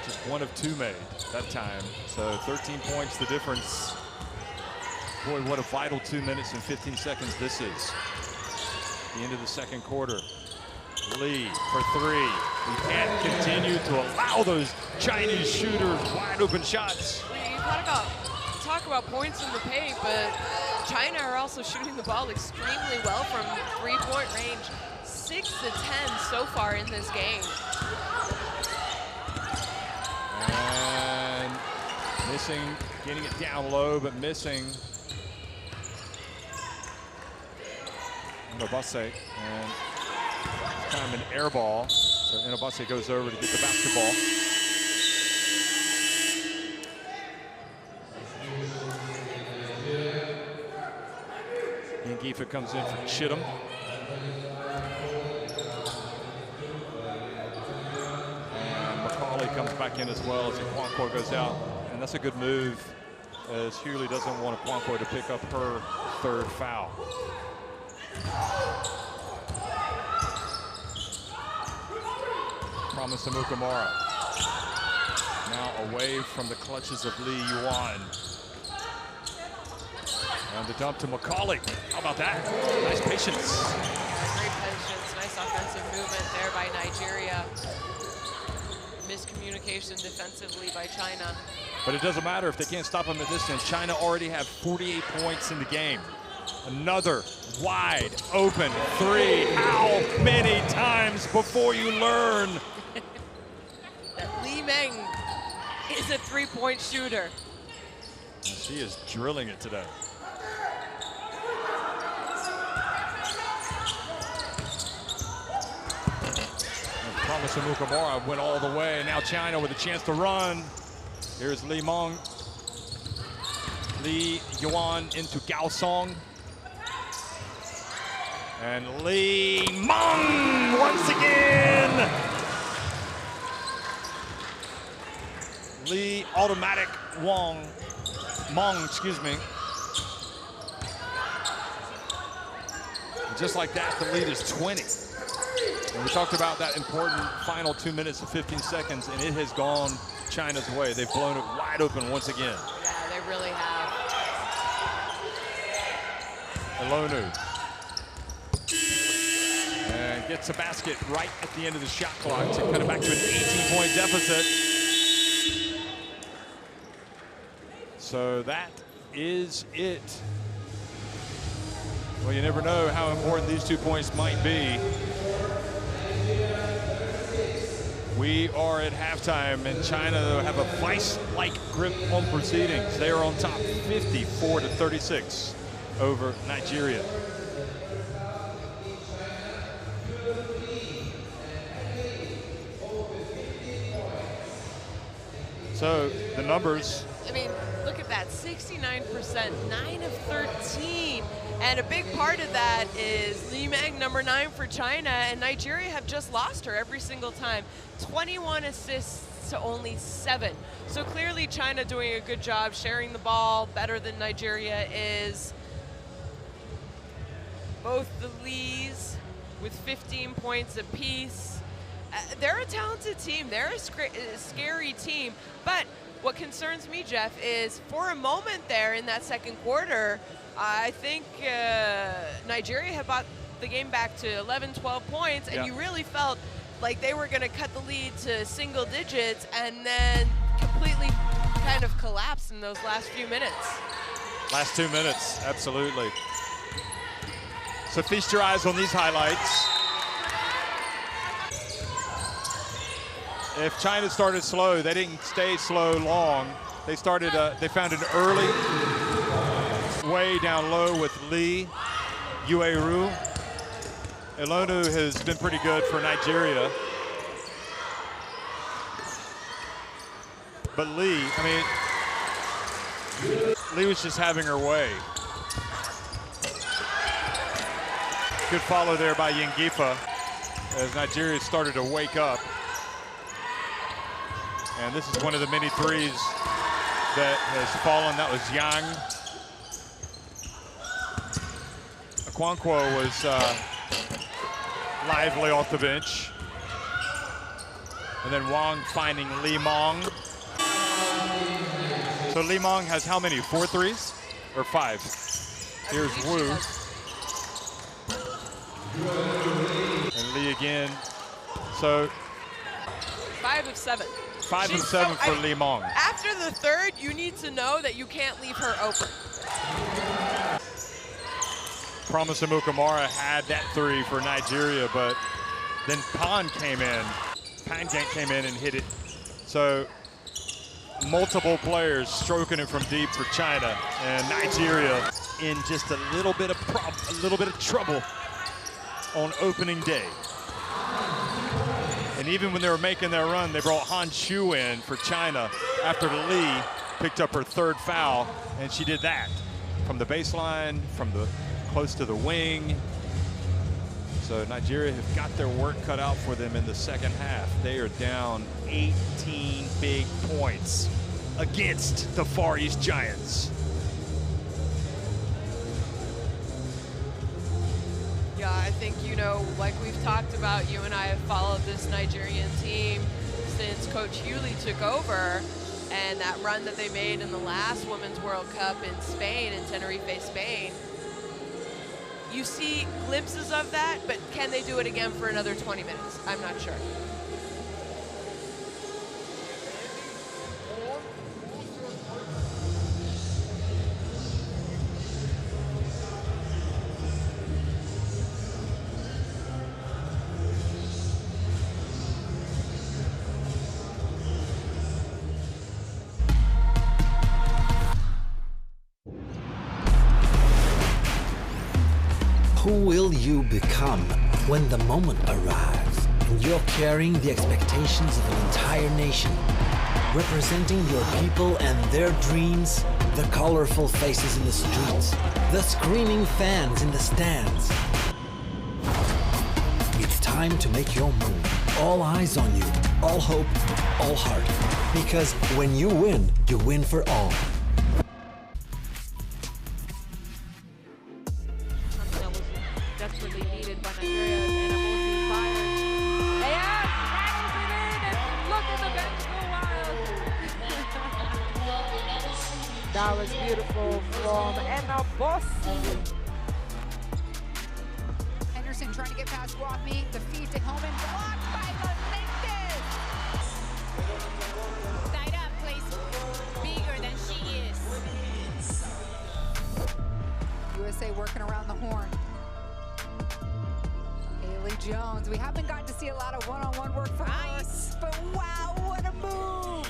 Speaker 1: just 1 of 2 made that time. So 13 points the difference. Boy, what a vital 2 minutes and 15 seconds this is. The end of the second quarter. Lee for 3. We can't continue to allow those Chinese shooters wide open shots.
Speaker 3: You talk about points in the paint, but China are also shooting the ball extremely well from 3-point range. 6 to 10 so far in this game.
Speaker 1: And missing, getting it down low, but missing. Inobase, and kind of an air ball. So Inobase goes over to get the basketball. Yangifa comes in for Chittum. And Macaulay comes back in as well as Okonkwo goes out. And that's a good move, as Hewley doesn't want Okonkwo to pick up her 3rd foul. Promise to Mukamura. Now away from the clutches of Lee Yuan. And the dump to Macaulay. How about that? Nice patience.
Speaker 3: Great patience. Nice offensive movement there by Nigeria. Miscommunication defensively by China.
Speaker 1: But it doesn't matter if they can't stop them at distance. China already have 48 points in the game. Another wide open 3. How many times before you learn?
Speaker 3: That Li Meng is a 3-point shooter.
Speaker 1: She is drilling it today. Promise of Mukamura went all the way. Now China with a chance to run. Here's Li Meng. Lee Yuan into Gao Song. And Li Meng once again. Lee automatic Meng, excuse me. And just like that, the lead is 20. And we talked about that important final 2 minutes and 15 seconds, and it has gone China's way. They've blown it wide open once again.
Speaker 3: Yeah, they really have.
Speaker 1: Elonu. And gets a basket right at the end of the shot clock to cut it back to an 18-point deficit. So that is it. Well, you never know how important these 2 points might be. We are at halftime, and China have a vice-like grip on proceedings. They are on top 54-36 over Nigeria. So the numbers.
Speaker 3: I mean, look at that, 69%, 9 of 13. And a big part of that is Li Meng, number 9 for China, and Nigeria have just lost her every single time. 21 assists to only 7. So clearly China doing a good job sharing the ball better than Nigeria is. Both the Lees with 15 points apiece. They're a talented team. They're a scary team. But what concerns me, Jeff, is for a moment there in that second quarter, I think Nigeria had brought the game back to 11, 12 points, and you really felt like they were going to cut the lead to single digits and then completely kind of collapse in those last few minutes.
Speaker 1: Last 2 minutes, absolutely. So feast your eyes on these highlights. If China started slow, they didn't stay slow long. They started, they found an early way down low with Lee, Yueru. Elonu has been pretty good for Nigeria. But Lee, I mean, Lee was just having her way. Good follow there by Yengifa as Nigeria started to wake up. And this is one of the many threes that has fallen. That was Yang. Okonkwo was lively off the bench. And then Wang finding Li Meng. So Li Meng has how many? 4 threes? Or 5? Here's Wu. And Lee again. So
Speaker 3: 5 of 7.
Speaker 1: 5 of 7 for Li Meng.
Speaker 3: After the third, you need to know that you can't leave her open.
Speaker 1: Promise Mukamara had that 3 for Nigeria, but then Pan came in. Pangang came in and hit it. So multiple players stroking it from deep for China, and Nigeria in just a little bit of trouble on opening day. And even when they were making their run, they brought Han Shu in for China after Lee picked up her 3rd foul, and she did that from the baseline, from the close to the wing. So Nigeria have got their work cut out for them in the second half. They are down 18 big points against the Far East Giants.
Speaker 3: Yeah, I think, you know, like we've talked about, you and I have followed this Nigerian team since Coach Hewley took over, and that run that they made in the last Women's World Cup in Spain, in Tenerife, Spain. You see glimpses of that, but can they do it again for another 20 minutes? I'm not sure.
Speaker 6: Who will you become when the moment arrives and you're carrying the expectations of an entire nation, representing your people and their dreams, the colorful faces in the streets, the screaming fans in the stands? It's time to make your move. All eyes on you, all hope, all heart. Because when you win for all.
Speaker 4: Desperately needed by Nigeria, and I'm looking fired. They are rattles it in, and look at the bench go wild. That was beautiful from Emma Boss.
Speaker 7: Henderson trying to get past Guapmi, the feed to Hellman, blocked by Menendez. Side up plays bigger than she is. USA working around the horn. Haley Jones, we haven't gotten to see a lot of one-on-one work from her, but wow, what a move!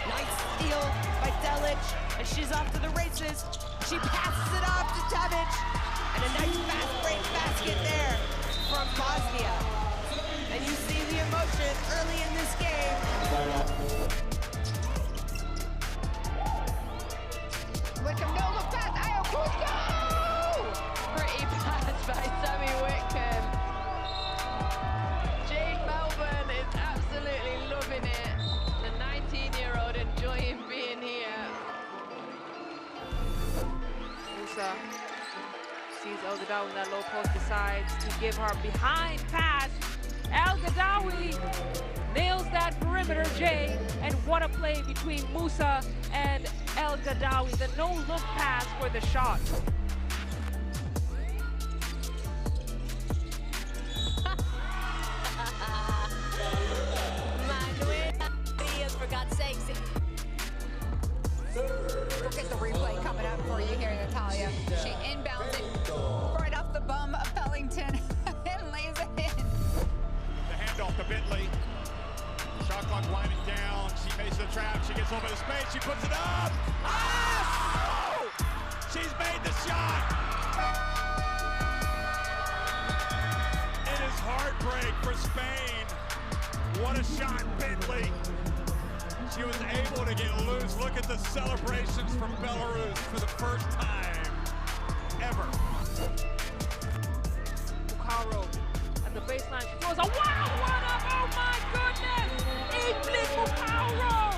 Speaker 3: Nice steal by Delic, and she's off to the races. She passes it off to Tavic, and a nice fast break basket there from Bosnia. And you see the emotion early in this game.
Speaker 7: Wickham, no look pass, Ayacucho!
Speaker 3: Pretty pass by Sammy Wickham. Jade Melbourne is absolutely loving it. The 19-year-old enjoying being here.
Speaker 4: Musa sees El Gadawi in that low post, decides to give her behind pass. El Gadawi nails that perimeter, Jay, and what a play between Musa and El Gadawi. The no-look pass for the shot.
Speaker 7: For God's sakes. We'll get the replay coming up for you here, Natalia. She inbounds it right off the bum of Pellington and lays it in.
Speaker 1: The handoff to Bentley. Shot clock winding down. She makes the trap. She gets over the space. She puts it up. Oh! She's made the shot. It is heartbreak for Spain. What a shot, Bentley. She was able to get loose. Look at the celebrations from Belarus for the first time ever.
Speaker 4: Bucaro at the baseline. She throws a wild one up. Oh my goodness! Evelyn Bucaro!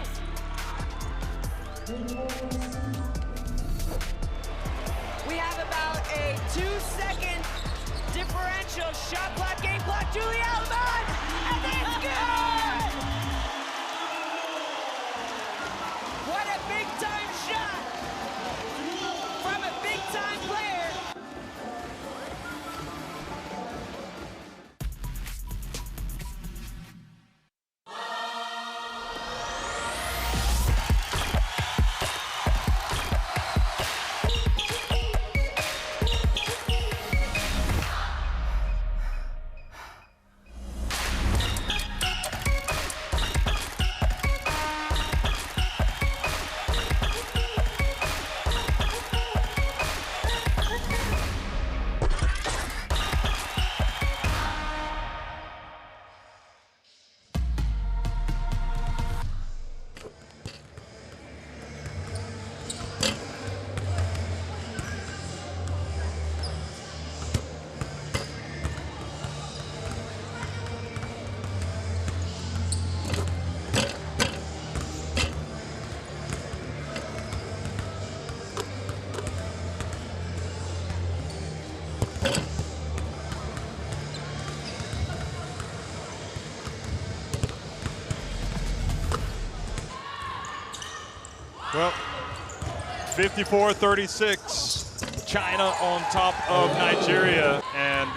Speaker 3: We have about a 2-second differential. Shot clock, game clock, Julie Alban, and it's good! What a big-time shot from a big-time player.
Speaker 1: Well, 54-36, China on top of Nigeria, and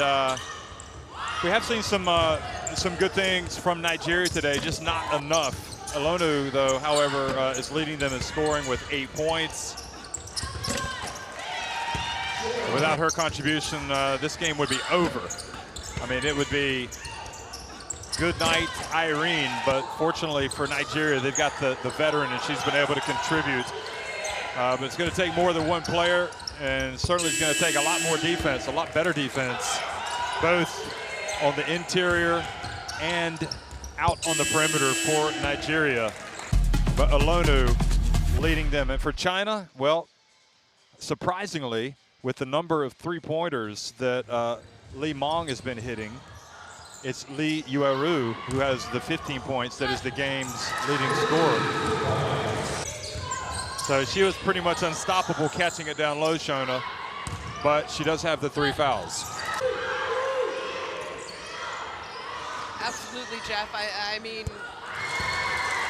Speaker 1: we have seen some good things from Nigeria today, just not enough. Elonu, though, however, is leading them in scoring with 8 points. Without her contribution, this game would be over. I mean, it would be good night, Irene, but fortunately for Nigeria, they've got the veteran, and she's been able to contribute. But it's going to take more than one player, and certainly it's going to take a lot more defense, a lot better defense, both on the interior and out on the perimeter for Nigeria. But Elonu leading them. And for China, well, surprisingly, with the number of three-pointers that Li Meng has been hitting, it's Li Yueru who has the 15 points that is the game's leading scorer. So she was pretty much unstoppable catching it down low, Shona, but she does have the 3 fouls.
Speaker 3: Absolutely, Jeff. I mean,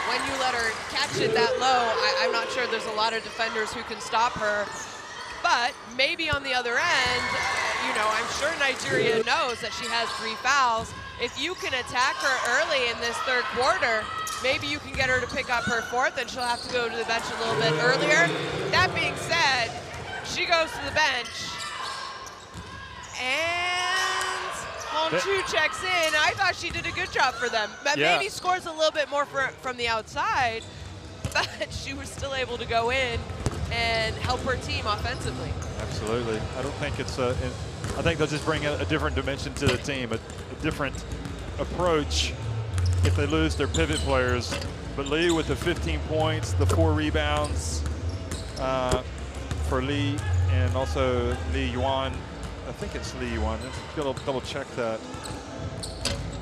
Speaker 3: when you let her catch it that low, I'm not sure there's a lot of defenders who can stop her. But maybe on the other end, you know, I'm sure Nigeria knows that she has 3 fouls. If you can attack her early in this third quarter, maybe you can get her to pick up her 4th, and she'll have to go to the bench a little bit earlier. That being said, she goes to the bench, and Monchu checks in. I thought she did a good job for them. Maybe scores a little bit more from the outside, but she was still able to go in and help her team offensively.
Speaker 1: Absolutely. I don't think it's I think they'll just bring a different dimension to the team, a different approach if they lose their pivot players. But Lee with the 15 points, the 4 rebounds for Lee, and also Lee Yuan. I think it's Lee Yuan. Let's double check that.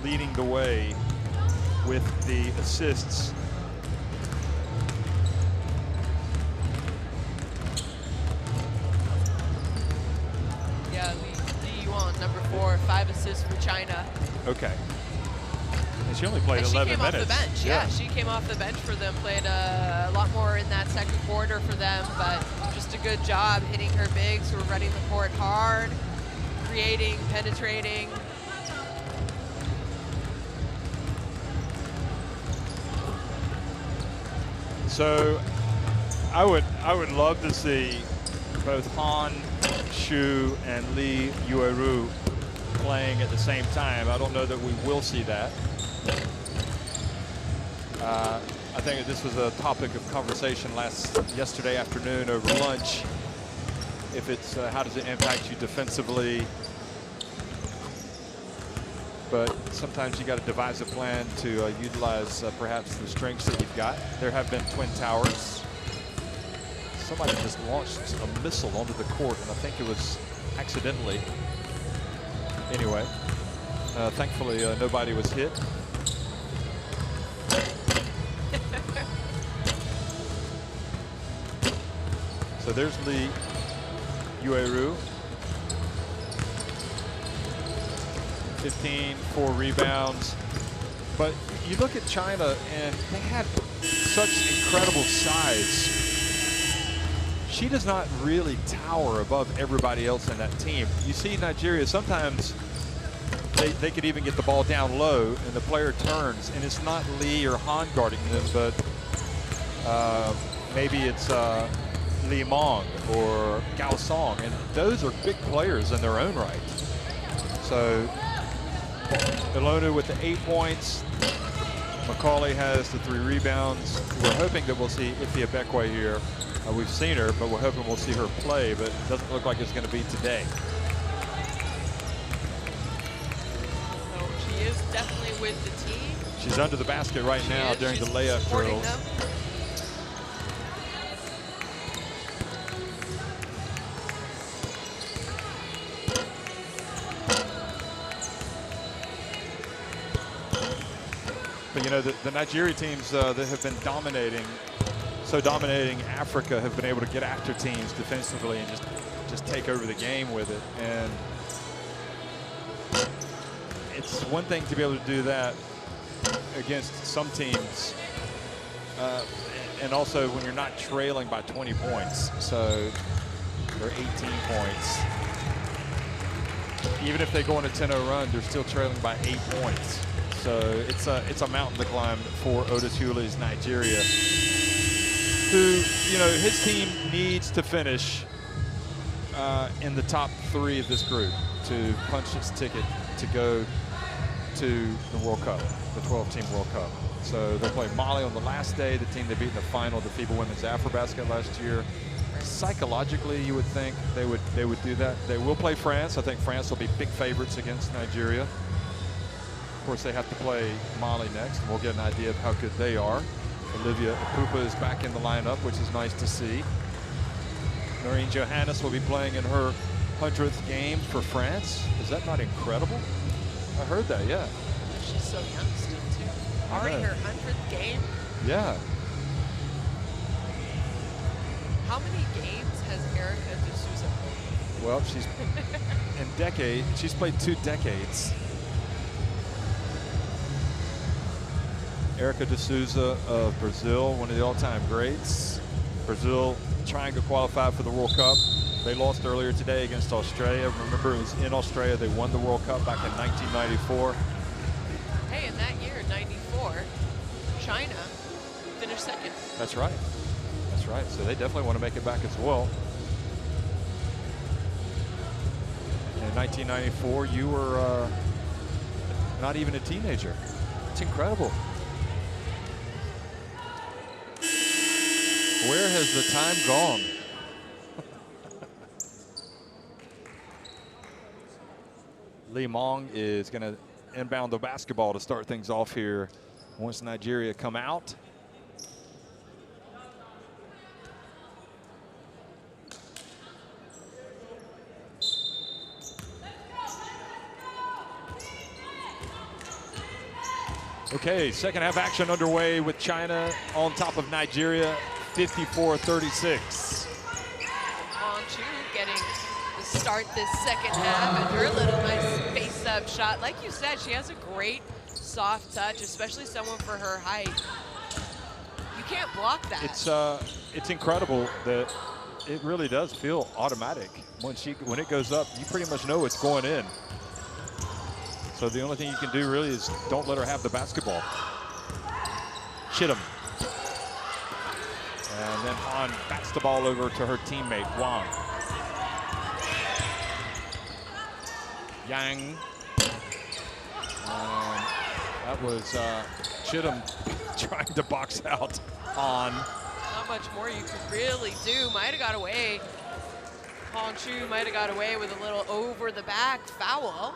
Speaker 1: Leading the way with the assists.
Speaker 3: Yeah, Lee Yuan, number 4, 5 assists for China.
Speaker 1: Okay. And she only played 11 minutes.
Speaker 3: She came off the bench. Yeah, she came off the bench for them. Played a lot more in that second quarter for them, but just a good job hitting her bigs who were running the court hard, creating, penetrating.
Speaker 1: So I would love to see both Han Shu and Lee Yueru playing at the same time. I don't know that we will see that. I think this was a topic of conversation yesterday afternoon over lunch. If it's how does it impact you defensively? But sometimes you got to devise a plan to utilize perhaps the strengths that you've got. There have been twin towers. Somebody just launched a missile onto the court, and I think it was accidentally. Anyway, thankfully nobody was hit. So there's Lee Yueru. 15, 4 rebounds. But you look at China, and they had such incredible size. She does not really tower above everybody else in that team. You see Nigeria, sometimes they could even get the ball down low, and the player turns, and it's not Lee or Han guarding them, but maybe it's Li Mong or Gao Song, and those are big players in their own right. So Ilona with the 8 points. Macaulay has the 3 rebounds. We're hoping that we'll see Ifia Bekwe here. We've seen her, but we're hoping we'll see her play, but it doesn't look like it's going to be today.
Speaker 3: So she is definitely with the team.
Speaker 1: She's under the basket right now during the layup drills.
Speaker 3: Them.
Speaker 1: But you know, the Nigeria teams that have been dominating Africa have been able to get after teams defensively and just take over the game with it. And it's one thing to be able to do that against some teams, and also when you're not trailing by 20 points. So they're 18 points. Even if they go on a 10-0 run, they're still trailing by 8 points. So it's a mountain to climb for Otis Hewley's Nigeria, who, you know, his team needs to finish in the top 3 of this group to punch its ticket to go to the World Cup, the 12-team World Cup. So they'll play Mali on the last day, the team they beat in the final of the FIBA Women's AfroBasket last year. Psychologically, you would think they would do that. They will play France. I think France will be big favorites against Nigeria. Of course, they have to play Mali next, and we'll get an idea of how good they are. Olivia Apupa is back in the lineup, which is nice to see. Noreen Johannes will be playing in her 100th game for France. Is that not incredible? I heard that, yeah.
Speaker 3: She's so young still, too. Already her 100th game?
Speaker 1: Yeah.
Speaker 3: How many games has Erica D'Souza played?
Speaker 1: Well, she's she's played 2 decades. Erica D'Souza of Brazil, one of the all-time greats. Brazil trying to qualify for the World Cup. They lost earlier today against Australia. Remember, it was in Australia. They won the World Cup back in 1994.
Speaker 3: Hey, in that year, 94, China finished 2nd.
Speaker 1: That's right. That's right. So they definitely want to make it back as well. In 1994, you were not even a teenager. It's incredible. Where has the time gone? Lee Mong is going to inbound the basketball to start things off here once Nigeria come out. Okay, second half action underway with China on top of Nigeria, 54-36.
Speaker 3: Hong Chu getting the start this second half, and her little nice face-up shot. Like you said, she has a great soft touch, especially someone for her height. You can't block that.
Speaker 1: It's incredible that it really does feel automatic. When it goes up, you pretty much know it's going in. So the only thing you can do really is don't let her have the basketball. Chittum. And then Han bats the ball over to her teammate, Wang. Yang. That was Chittum trying to box out Han.
Speaker 3: Not much more you could really do. Might have got away. Hong Chu might have got away with a little over-the-back foul.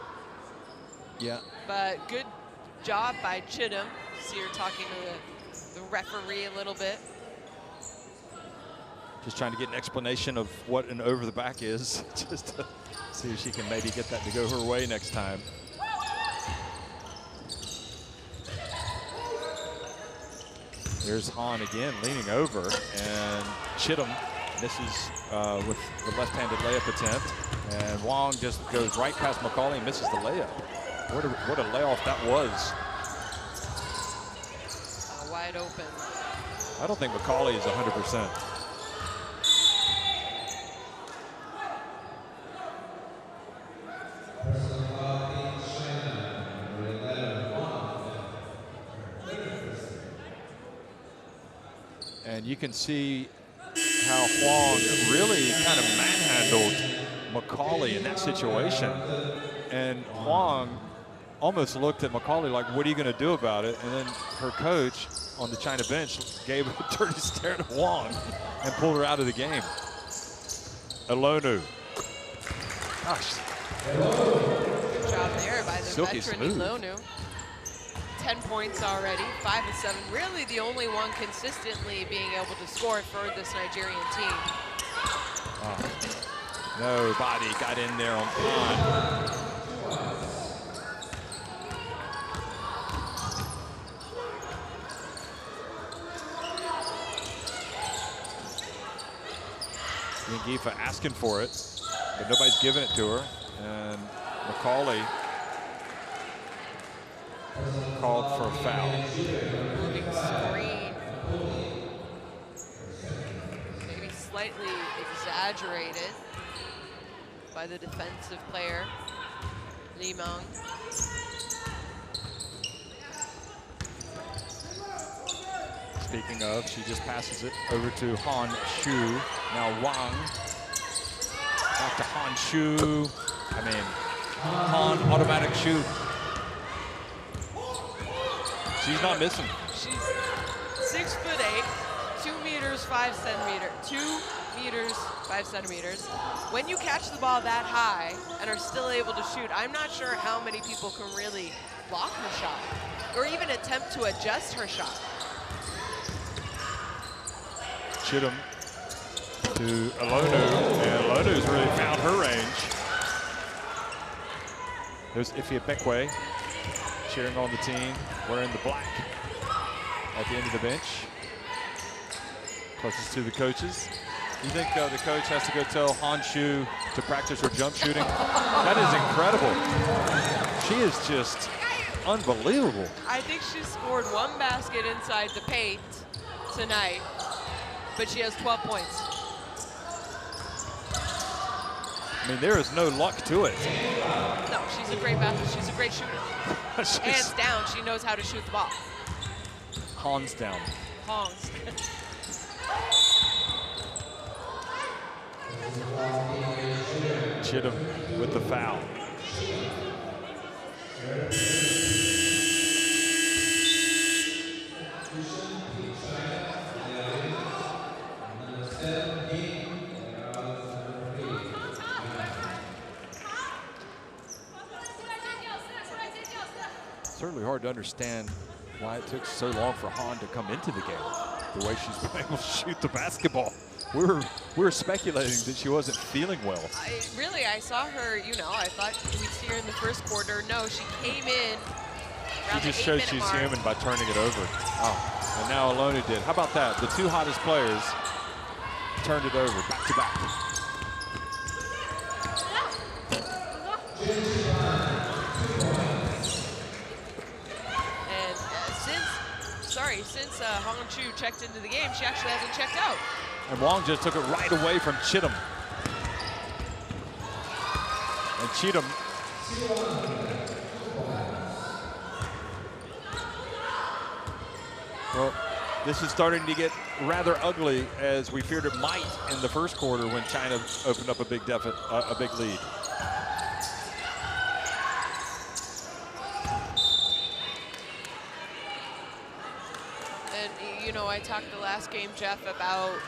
Speaker 1: Yeah.
Speaker 3: But good job by Chittum. See her talking to the referee a little bit.
Speaker 1: Just trying to get an explanation of what an over the back is, just to see if she can maybe get that to go her way next time. There's Han again leaning over, and Chittum misses with the left-handed layup attempt. And Wang just goes right past McCauley and misses the layup. What a layoff that was.
Speaker 3: Wide open.
Speaker 1: I don't think McCauley is 100%. And you can see how Huang really kind of manhandled McCauley in that situation. And Huang almost looked at McCauley like, what are you going to do about it? And then her coach on the China bench gave a dirty stare to Huang and pulled her out of the game. Elonu. Gosh.
Speaker 3: Good job there by the
Speaker 1: Silky
Speaker 3: veteran
Speaker 1: smooth.
Speaker 3: Elonu. 10 points already, 5 of 7. Really the only one consistently being able to score for this Nigerian team.
Speaker 1: Oh. Nobody got in there on time. Yangifa asking for it, but nobody's giving it to her. And McCauley called for a foul.
Speaker 3: Moving screen. Maybe slightly exaggerated by the defensive player, Lee Mong.
Speaker 1: Speaking of, she just passes it over to Han Shu. Now Wang. Back to Han Shu. Han automatic shoot. She's not missing.
Speaker 3: She's 6'8", 2 meters 5 centimeters, 2 meters 5 centimeters. When you catch the ball that high and are still able to shoot, I'm not sure how many people can really block her shot or even attempt to adjust her shot.
Speaker 1: Chittum to Elonu, and Elonu's really found her range. There's Ify Bekwe cheering on the team, wearing the black at the end of the bench. Closest to the coaches. You think the coach has to go tell Han Shu to practice her jump shooting? That is incredible. She is just unbelievable.
Speaker 3: I think she scored 1 basket inside the paint tonight, but she has 12 points.
Speaker 1: There is no luck to it.
Speaker 3: No, she's a great basket. She's a great shooter. Hands down, she knows how to shoot the ball.
Speaker 1: Hands down.
Speaker 3: Hands.
Speaker 1: Chittum with the foul. certainly hard to understand why it took so long for Han to come into the game. The way she's been able to shoot the basketball. We were speculating that she wasn't feeling well.
Speaker 3: I saw her, you know, I thought we'd see her in the first quarter. No, she came in around
Speaker 1: She just
Speaker 3: the 8-minute
Speaker 1: showed she's
Speaker 3: mark.
Speaker 1: human by turning it over. Oh, and now Alona did. How about that? The two hottest players turned it over back to back.
Speaker 3: And since Hong Chu checked into the game, she actually hasn't checked out.
Speaker 1: And Wong just took it right away from Chittum. And Chittum. Well, this is starting to get rather ugly, as we feared it might in the first quarter when China opened up a big lead.
Speaker 3: And, you know, I talked the last game, Jeff, about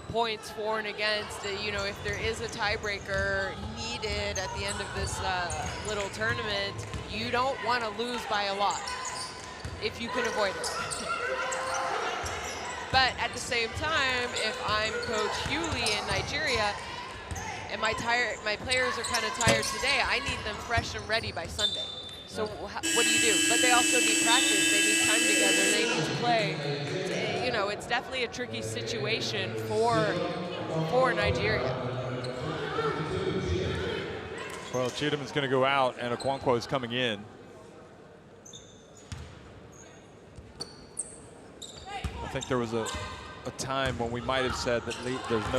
Speaker 3: points for and against. You know, if there is a tiebreaker needed at the end of this little tournament, you don't want to lose by a lot if you can avoid it. But at the same time, if I'm Coach Hewley in Nigeria and my players are kind of tired today, I need them fresh and ready by Sunday. So what do you do? But they also need practice. They need time together. They need to play. You know, it's definitely a tricky situation for Nigeria.
Speaker 1: Well, Chittum is going to go out, and Okonkwo is coming in. I think there was a time when we might have said that there's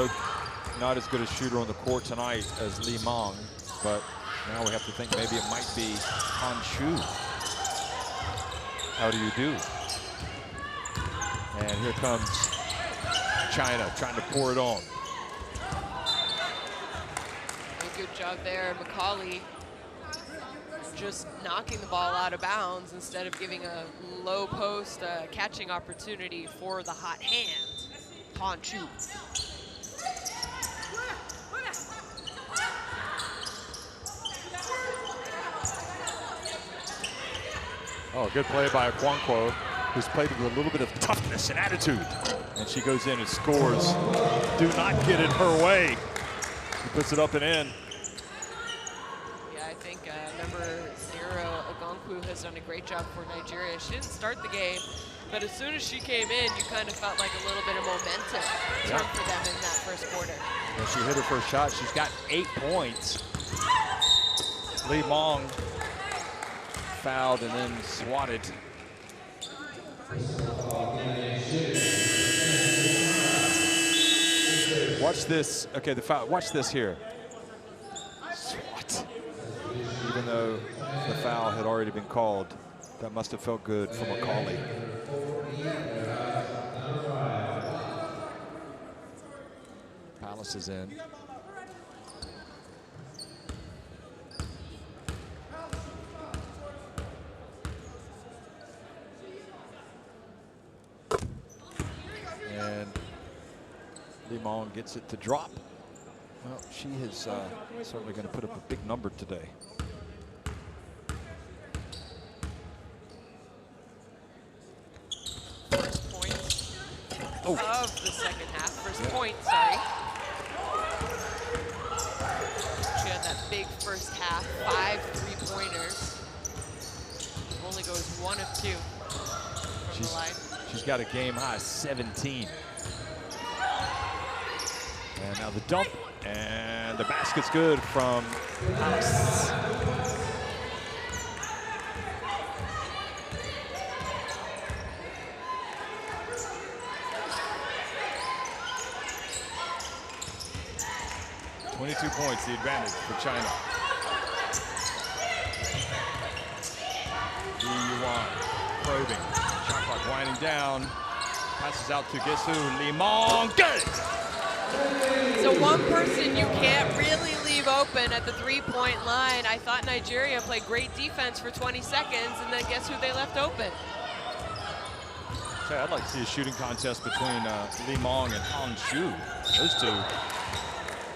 Speaker 1: not as good a shooter on the court tonight as Lee Mong, but now we have to think maybe it might be Han Shu. How do you do? And here comes China trying to pour it on.
Speaker 3: A good job there, Macaulay, just knocking the ball out of bounds instead of giving a low post catching opportunity for the hot hand, Han Chu.
Speaker 1: Oh, good play by Okonkwo, who's played with a little bit of toughness and attitude. And she goes in and scores. Do not get in her way. She puts it up and in.
Speaker 3: Yeah, I think number 0, Okonkwo, has done a great job for Nigeria. She didn't start the game, but as soon as she came in, you kind of felt like a little bit of momentum turned for them in that first quarter.
Speaker 1: When she hit her first shot, she's got 8 points. Lee Mong fouled and then swatted. Watch this. Okay, the foul. Watch this here. Swat. Even though the foul had already been called, that must have felt good for Macaulay. Palace is in. And Limon gets it to drop. Well, she is certainly going to put up a big number today.
Speaker 3: First point of the second half. First point, sorry. She had that big first half, 5 3-pointers. Only goes 1 of 2 from the line.
Speaker 1: She's got a game high 17. And now the dump, and the basket's good from Palace. .22 points, the advantage for China. Yuan probing, shot clock winding down, passes out to Gesu Limon, good!
Speaker 3: So one person you can't really leave open at the 3-point line. I thought Nigeria played great defense for 20 seconds, and then guess who they left open?
Speaker 1: Okay, I'd like to see a shooting contest between Lee Mong and Han Shu.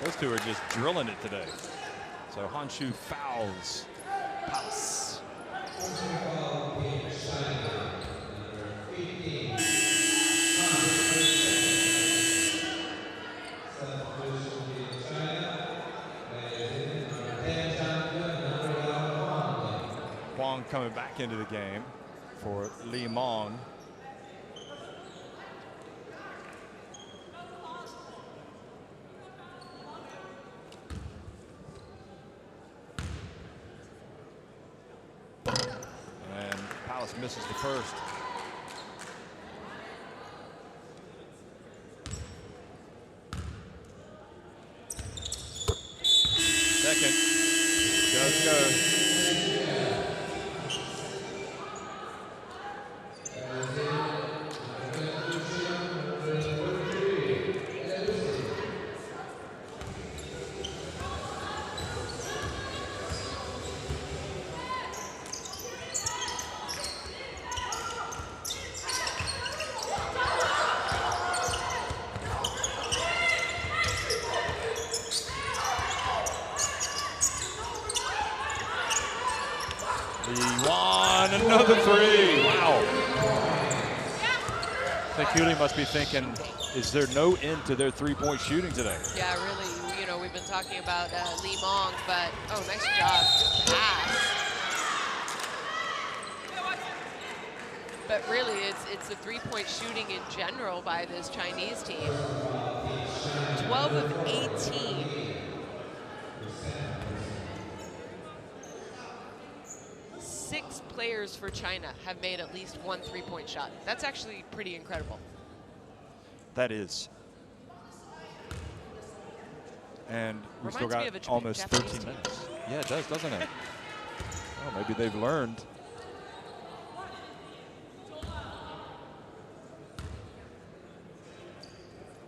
Speaker 1: Those two are just drilling it today. So Han Shu fouls Palace. Huang coming back into the game for Li Mong. And Palace misses the first. Second. Does go. Another three. Wow. I think Hewley must be thinking, is there no end to their three-point shooting today?
Speaker 3: Yeah, really. You know, we've been talking about Li Mong, but nice job pass. But really, it's the three-point shooting in general by this Chinese team. 12 of 18. Six players for China have made at least one three-point shot. That's actually pretty incredible.
Speaker 1: That is. And we still got almost 13 minutes. Yeah, it does, doesn't it? Oh, maybe they've learned.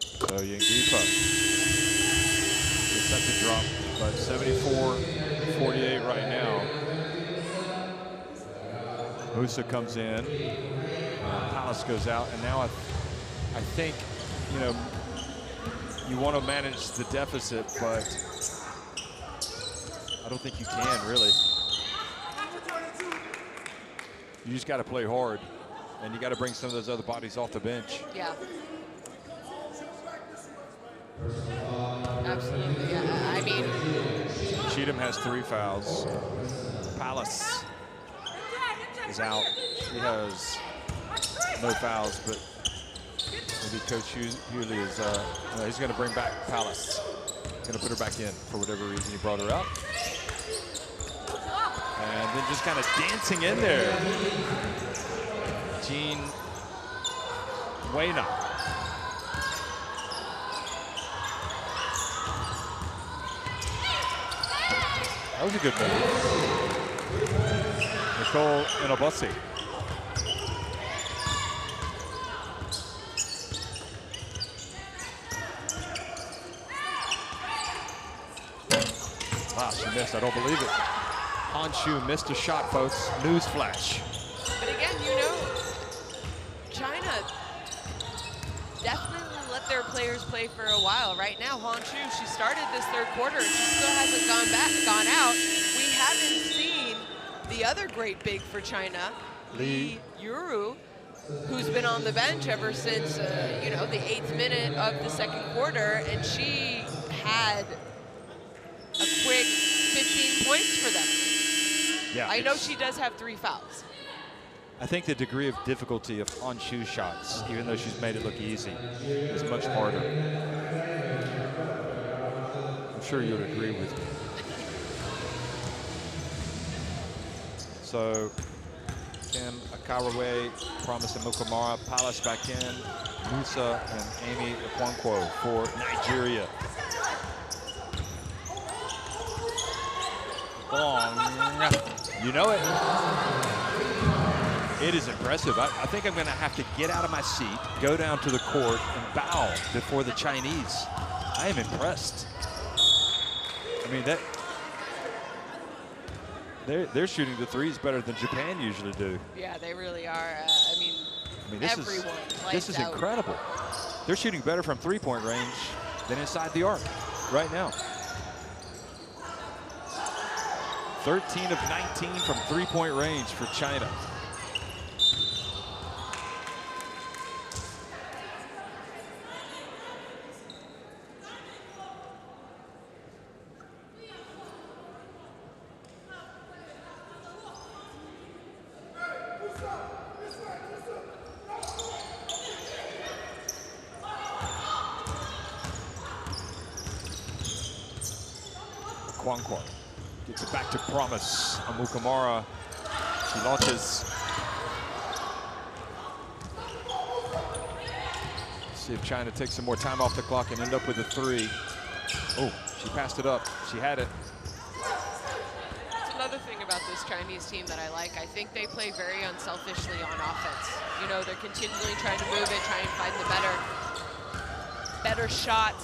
Speaker 1: So Yangipa is set to drop, but 74-48 right now. Musa comes in, Palace goes out, and now I think, you know, you want to manage the deficit, but I don't think you can, really. You just got to play hard, and you got to bring some of those other bodies off the bench.
Speaker 3: Yeah. Absolutely, yeah. I mean,
Speaker 1: Cheatham has 3 fouls. Palace is out. She has no fouls, but maybe Coach Hewley is, he's going to bring back Palace. He's going to put her back in for whatever reason he brought her out. And then just kind of dancing in there. Jean Wayna. That was a good move. Nicole Inabossi. Wow, she missed. I don't believe it. Honshu missed a shot, folks. Newsflash.
Speaker 3: But again, you know, China definitely let their players play for a while. Right now, Honshu, she started this third quarter and she still hasn't gone out. We haven't seen the other great big for China, Li Yuru, who's been on the bench ever since, you know, the 8th minute of the second quarter, and she had a quick 15 points for them.
Speaker 1: Yeah,
Speaker 3: I know she does have 3 fouls.
Speaker 1: I think the degree of difficulty of on-shoe shots, even though she's made it look easy, is much harder. I'm sure you would agree with me. So, Kim Akarawe, Promise Mukamara, Palace back in, Musa and Amy Okwankwo for Nigeria. Long, you know it. It is impressive. I think I'm going to have to get out of my seat, go down to the court, and bow before the Chinese. I am impressed. I mean, they're shooting the threes better than Japan usually do.
Speaker 3: Yeah, they really are. I mean
Speaker 1: this is incredible. They're shooting better from three-point range than inside the arc right now. 13 of 19 from three-point range for China. Quanquan gets it back to Promise. Amukamara, she launches. See if China takes some more time off the clock and end up with a three. Oh, she passed it up. She had it.
Speaker 3: That's another thing about this Chinese team that I like. I think they play very unselfishly on offense. You know, they're continually trying to move it, trying to find the better shot.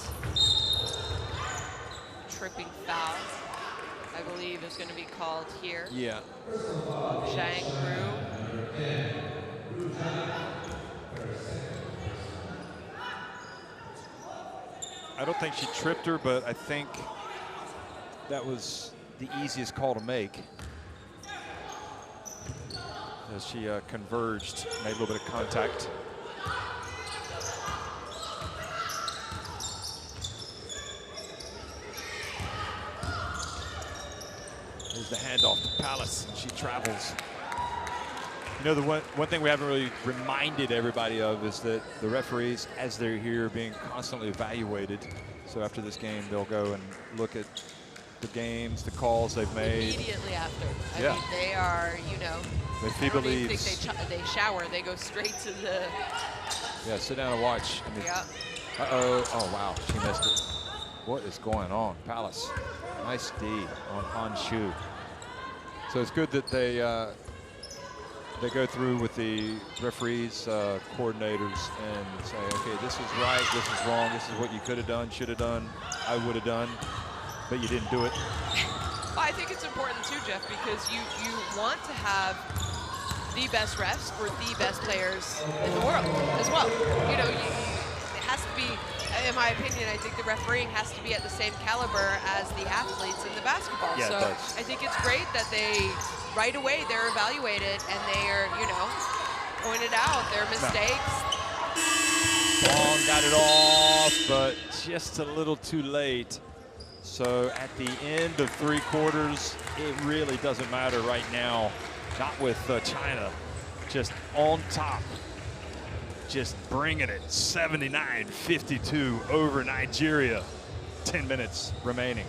Speaker 3: Tripping foul, I believe, is going to be called here.
Speaker 1: Yeah.
Speaker 3: Zhang Ru.
Speaker 1: I don't think she tripped her, but I think that was the easiest call to make. As she converged, made a little bit of contact. There's the handoff to Palace, and she travels. You know, the one thing we haven't really reminded everybody of is that the referees, as they're here, are being constantly evaluated. So after this game, they'll go and look at the games, the calls they've made.
Speaker 3: Immediately after. I
Speaker 1: Yeah.
Speaker 3: mean, they are, you know,
Speaker 1: When
Speaker 3: I
Speaker 1: FIBA
Speaker 3: don't even
Speaker 1: leaves,
Speaker 3: think they shower. They go straight to the,
Speaker 1: yeah, sit down and watch. I mean,
Speaker 3: yeah.
Speaker 1: uh-oh, oh wow, she missed it. What is going on? Palace, nice D on Han Shu. So it's good that they go through with the referees, coordinators, and say, okay, this is right, this is wrong, this is what you could have done, should have done, I would have done, but you didn't do it.
Speaker 3: Well, I think it's important too, Jeff, because you want to have the best refs for the best players in the world as well. You know, it has to be, in my opinion, I think the refereeing has to be at the same caliber as the athletes in the basketball.
Speaker 1: Yeah,
Speaker 3: so
Speaker 1: it does.
Speaker 3: I think it's great that they, right away, they're evaluated and they are, you know, pointed out their mistakes.
Speaker 1: Long got it off, but just a little too late. So at the end of three quarters, it really doesn't matter right now. Not with China, just on top. Just bringing it, 79-52 over Nigeria. 10 minutes remaining.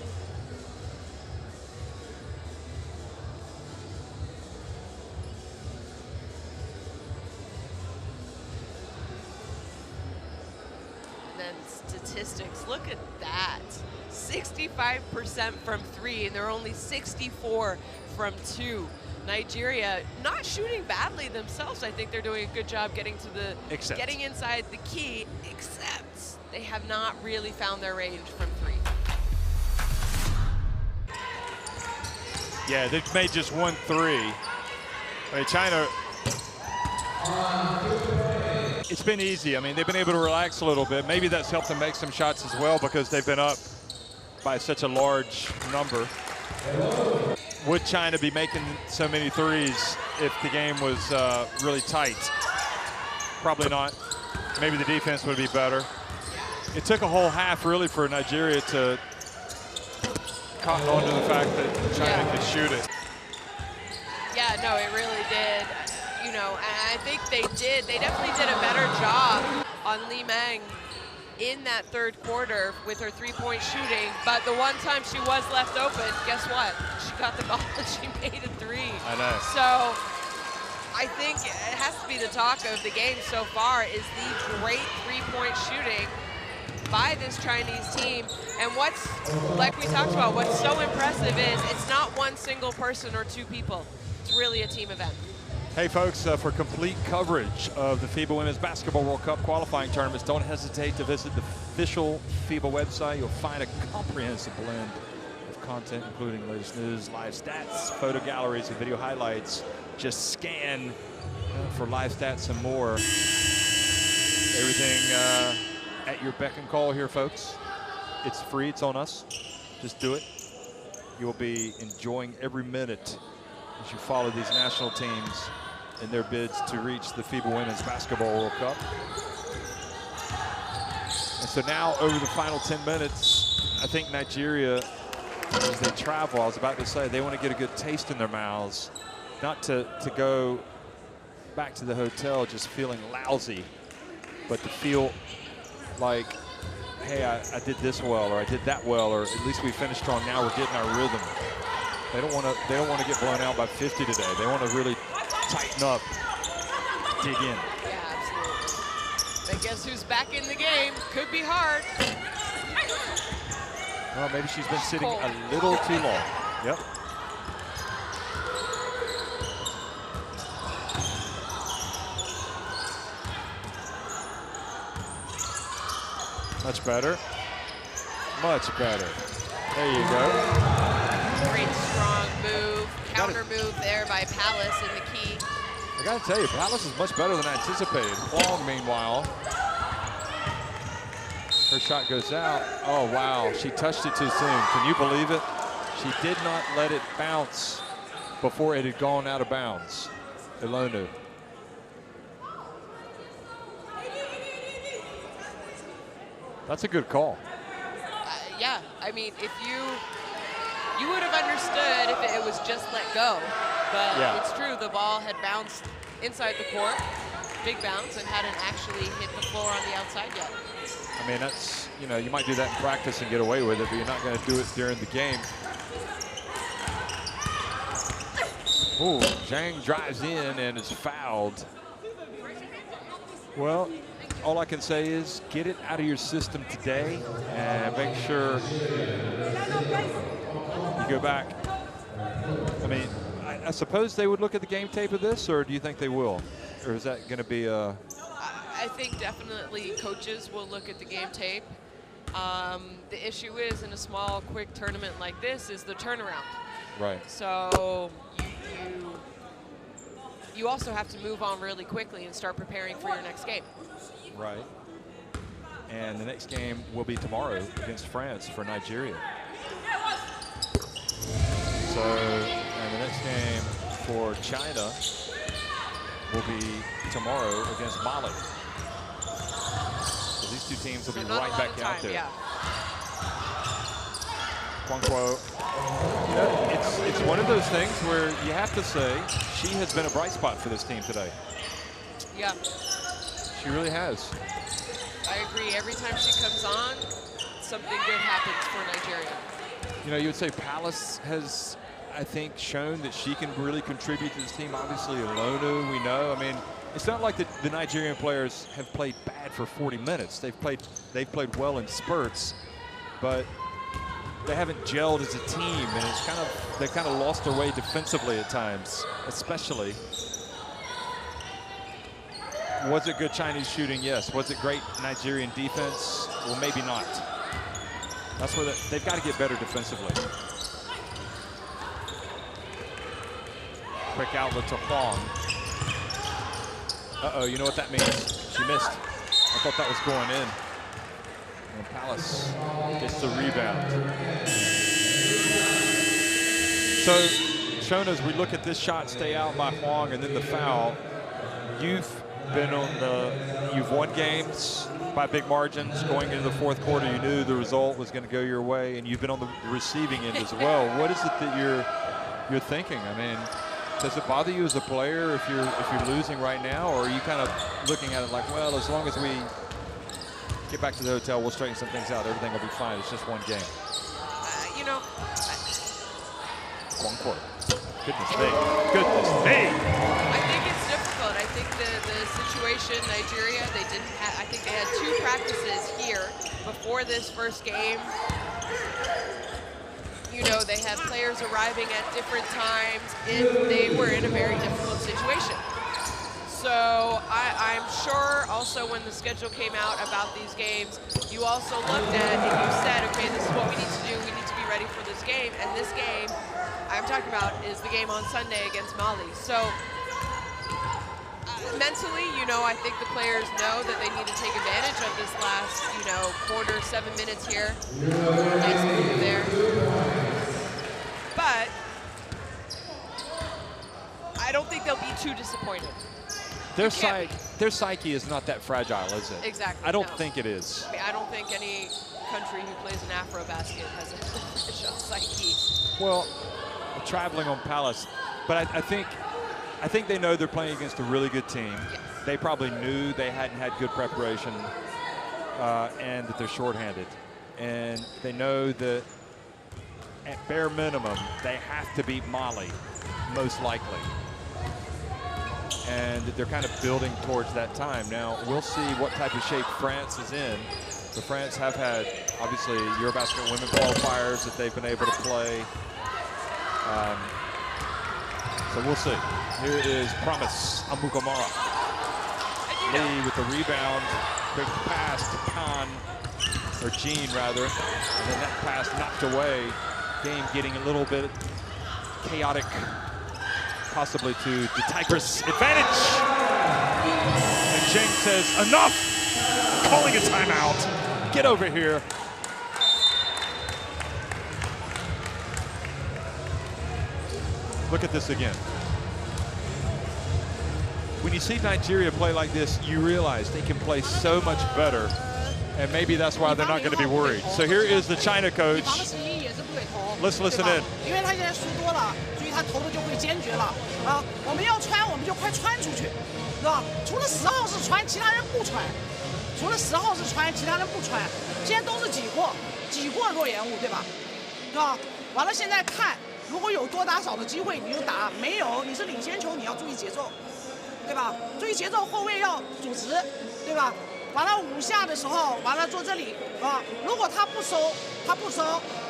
Speaker 3: And then statistics, look at that. 65% from three, and they're only 64 from two. Nigeria not shooting badly themselves. I think they're doing a good job getting to the getting inside the key, except they have not really found their range from three.
Speaker 1: Yeah, they've made just 1 3. I mean, China, it's been easy. I mean, they've been able to relax a little bit. Maybe that's helped them make some shots as well because they've been up by such a large number. Would China be making so many threes if the game was really tight? Probably not. Maybe the defense would be better. It took a whole half really for Nigeria to cotton on to the fact that China could shoot it.
Speaker 3: Yeah, no, it really did. You know, and I think they definitely did a better job on Li Meng in that third quarter with her three-point shooting, but the one time she was left open, guess what? She got the ball and she made a three.
Speaker 1: I know.
Speaker 3: So I think it has to be the talk of the game so far is the great three-point shooting by this Chinese team. And what's, like we talked about, what's so impressive is it's not one single person or two people. It's really a team event.
Speaker 1: Hey folks, for complete coverage of the FIBA Women's Basketball World Cup qualifying tournaments, don't hesitate to visit the official FIBA website. You'll find a comprehensive blend of content, including latest news, live stats, photo galleries, and video highlights. Just scan for live stats and more. Everything at your beck and call here, folks. It's free, it's on us. Just do it. you'll be enjoying every minute as you follow these national teams in their bids to reach the FIBA Women's Basketball World Cup. And so now, over the final 10 minutes, I think Nigeria, as they travel, I was about to say, they want to get a good taste in their mouths, not to go back to the hotel just feeling lousy, but to feel like, hey, I did this well, or I did that well, or at least we finished strong. Now we're getting our rhythm. They don't want to get blown out by 50 today. They want to really tighten up, dig in.
Speaker 3: Yeah, absolutely. But guess who's back in the game? Could be hard.
Speaker 1: Well, maybe she's been sitting a little too long. Yep. Much better. Much better. There you go.
Speaker 3: Great strong move. Counter move there by Palace in the key.
Speaker 1: I gotta tell you, Palace is much better than I anticipated. Huang, meanwhile, her shot goes out. Oh, wow, she touched it too soon. Can you believe it? She did not let it bounce before it had gone out of bounds. Ilonu. That's a good call.
Speaker 3: Yeah, I mean, if you would have understood if it was just let go, but
Speaker 1: yeah.
Speaker 3: It's true, the ball had bounced inside the court, big bounce, and hadn't actually hit the floor on the outside yet.
Speaker 1: I mean, that's, you know, you might do that in practice and get away with it, but you're not going to do it during the game. Ooh, Zhang drives in and is fouled. Well, all I can say is get it out of your system today and make sure you go back. I mean, I suppose they would look at the game tape of this, or do you think they will? Or is that going to be a...
Speaker 3: I think definitely coaches will look at the game tape. The issue is, in a small, quick tournament like this, is the turnaround.
Speaker 1: Right.
Speaker 3: So you also have to move on really quickly and start preparing for your next game.
Speaker 1: Right. And the next game will be tomorrow against France for Nigeria. So, and the next game for China will be tomorrow against Mali. So these two teams will be right back out there.
Speaker 3: Yeah.
Speaker 1: Quanquo, you know, it's one of those things where you have to say she has been a bright spot for this team today.
Speaker 3: Yeah.
Speaker 1: She really has.
Speaker 3: I agree. Every time she comes on, something good happens for Nigeria.
Speaker 1: You know, you would say Palace has, I think, shown that she can really contribute to this team. Obviously, Ilonu, we know. I mean, it's not like the Nigerian players have played bad for 40 minutes. They've played well in spurts, but they haven't gelled as a team, and it's they've kind of lost their way defensively at times, especially. Was it good Chinese shooting? Yes. Was it great Nigerian defense? Well, maybe not. That's where they've got to get better defensively. Quick outlet to Huang. Uh-oh, you know what that means? She missed. I thought that was going in. And Palace gets the rebound. So, Shona, as we look at this shot stay out by Huang and then the foul, you've won games by big margins. Going into the fourth quarter, you knew the result was going to go your way, and you've been on the receiving end as well. What is it that you're thinking? I mean, does it bother you as a player if you're losing right now, or are you kind of looking at it like, well, as long as we get back to the hotel, we'll straighten some things out. Everything will be fine. It's just one game.
Speaker 3: You know,
Speaker 1: one quarter. Goodness me. Goodness me.
Speaker 3: I think it's difficult. I think the situation, Nigeria, they didn't have, I think they had 2 practices here before this first game. You know, they had players arriving at different times. They were in a very difficult situation. So I'm sure also when the schedule came out about these games, you also looked at it and you said, okay, this is what we need to do. We need to be ready for this game. And this game I'm talking about is the game on Sunday against Mali. So mentally, you know, I think the players know that they need to take advantage of this last, you know, quarter, 7 minutes here. Nice move there. think they'll be too disappointed.
Speaker 1: Their psyche is not that fragile, is it?
Speaker 3: Exactly.
Speaker 1: I don't think it is.
Speaker 3: I mean, I don't think any country who plays an Afro-basket has a fragile psyche.
Speaker 1: Well, traveling on Palace, but I think they know they're playing against a really good team.
Speaker 3: Yes.
Speaker 1: They probably knew they hadn't had good preparation and that they're shorthanded. And they know that at bare minimum, they have to beat Mali, most likely. And they're kind of building towards that time. Now, we'll see what type of shape France is in. The France have had, obviously, Eurobasket women qualifiers that they've been able to play. So we'll see. Here is Promise Amukamara. Lee with the rebound. Quick pass to Khan, or Jean rather. And then that pass knocked away. Game getting a little bit chaotic, possibly to the Tigris advantage. And Jeng says, enough! Calling a timeout. Get over here. Look at this again. When you see Nigeria play like this, you realize they can play so much better, and maybe that's why they're not going to be worried. So here is the China coach. Let's listen in.
Speaker 8: 因为他现在输多了，所以他投的就会坚决了啊！我们要穿，我们就快穿出去，是吧？除了10号是穿，其他人不穿；除了10号是穿，其他人不穿。今天都是挤过若延误，对吧？是吧？完了，现在看，如果有多打少的机会你就打，没有你是领先球，你要注意节奏，对吧？注意节奏，后卫要组织，对吧？完了5下的时候，完了坐这里啊。如果他不收，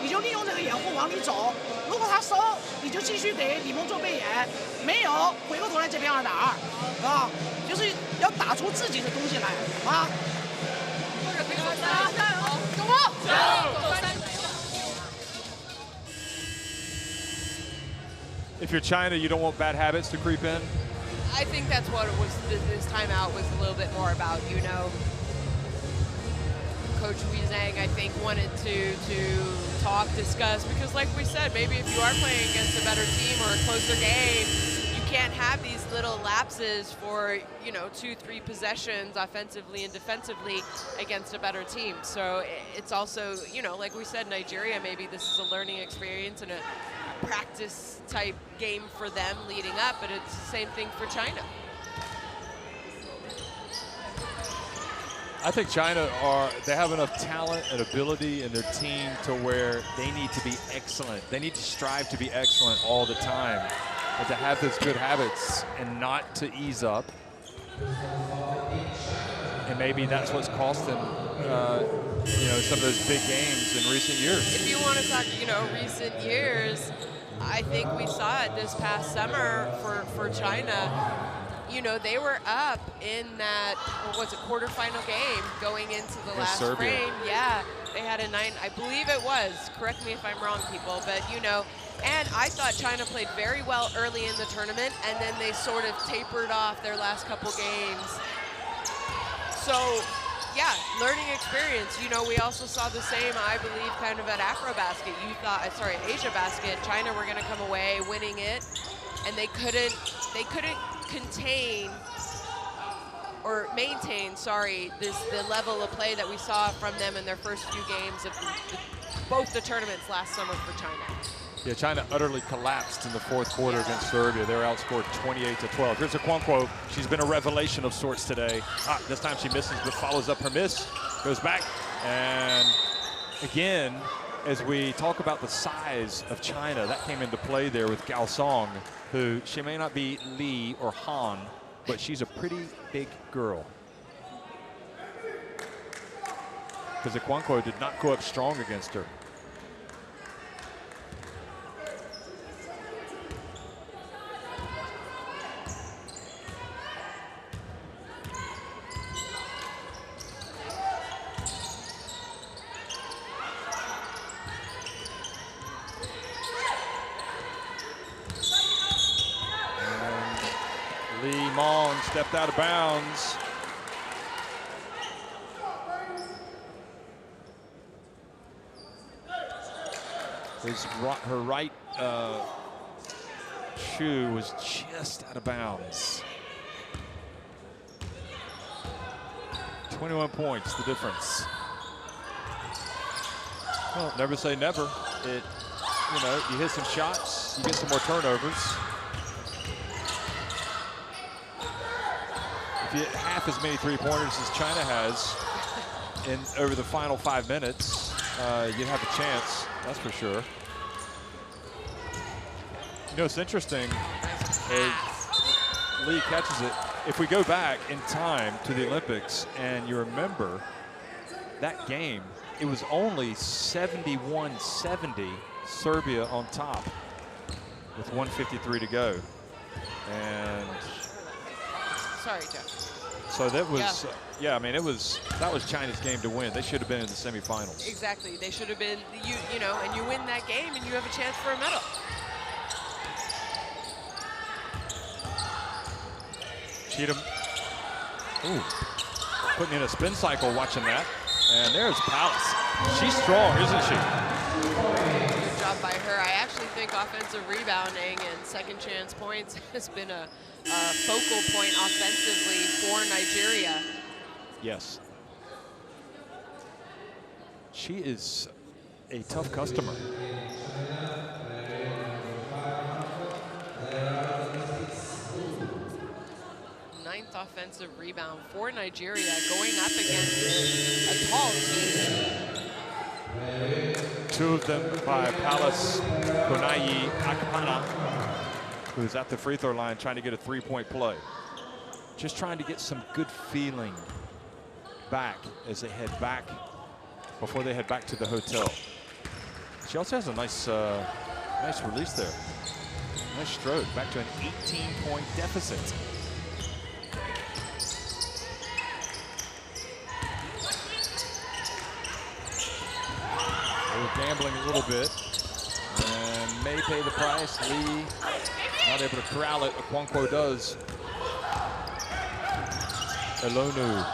Speaker 8: 你就利用这个掩护往里走；如果他收，你就继续给李梦做背掩；没有，回过头来这边2打2，啊，就是要打出自己的东西来啊。走吧，走。
Speaker 1: If you're China, you don't want bad habits to creep in?
Speaker 3: I think that's what it was. This timeout was a little bit more about, you know. Coach Wei Zhang, I think, wanted to talk, discuss, because like we said, maybe if you are playing against a better team or a closer game, you can't have these little lapses for, you know, 2-3 possessions offensively and defensively against a better team. So it's also, you know, like we said, Nigeria, maybe this is a learning experience and a practice type game for them leading up, but it's the same thing for China.
Speaker 1: I think China they have enough talent and ability in their team to where they need to be excellent. They need to strive to be excellent all the time and to have those good habits and not to ease up. And maybe that's what's cost them, you know, some of those big games in recent years.
Speaker 3: If you want to talk, you know, recent years, I think we saw it this past summer for China. You know, they were up in that, what was it, quarterfinal game going into the last
Speaker 1: Serbia.
Speaker 3: frame. Yeah, they had a 9, I believe it was. Correct me if I'm wrong, people, but you know, and I thought China played very well early in the tournament, and then they sort of tapered off their last couple games. So, yeah, learning experience. You know, we also saw the same, I believe, kind of at Afrobasket. You thought, sorry, Asia Basket, China were going to come away winning it, and they couldn't contain or maintain, sorry, the level of play that we saw from them in their first few games of both the tournaments last summer for China.
Speaker 1: Yeah, China utterly collapsed in the fourth quarter against Serbia. They were outscored 28-12. Here's Okonkwo. She's been a revelation of sorts today. This time she misses, but follows up her miss. Goes back, and again, as we talk about the size of China, that came into play there with Gao Song, who she may not be Li or Han, but she's a pretty big girl. Because Okonkwo did not go up strong against her. Mong stepped out of bounds. Her right shoe was just out of bounds. 21 points, the difference. Well, never say never. You know, you hit some shots, you get some more turnovers. If you hit half as many three-pointers as China has over the final 5 minutes, you'd have a chance, that's for sure. You know, it's interesting. Lee catches it. If we go back in time to the Olympics and you remember that game, it was only 71-70, Serbia on top with 1:53 to go. And
Speaker 3: sorry, Jeff.
Speaker 1: So that was, yeah, I mean, that was China's game to win. They should have been in the semifinals.
Speaker 3: Exactly, they should have been, you know, and you win that game and you have a chance for a medal.
Speaker 1: Cheatham, ooh, putting in a spin cycle watching that. And there's Palace. She's strong, isn't she?
Speaker 3: Good job by her. I actually think offensive rebounding and second chance points has been a focal point offensively for Nigeria.
Speaker 1: Yes. She is a tough customer.
Speaker 3: Ninth offensive rebound for Nigeria, going up against a tall team.
Speaker 1: 2 of them by Palace Konayi Akpana, who's at the free throw line trying to get a three-point play. Just trying to get some good feeling back as they head back, before they head back to the hotel. She also has a nice release there. Nice stroke, back to an 18-point deficit. They're gambling a little bit and may pay the price. Lee not able to corral it. Okonkwo does. Elonu.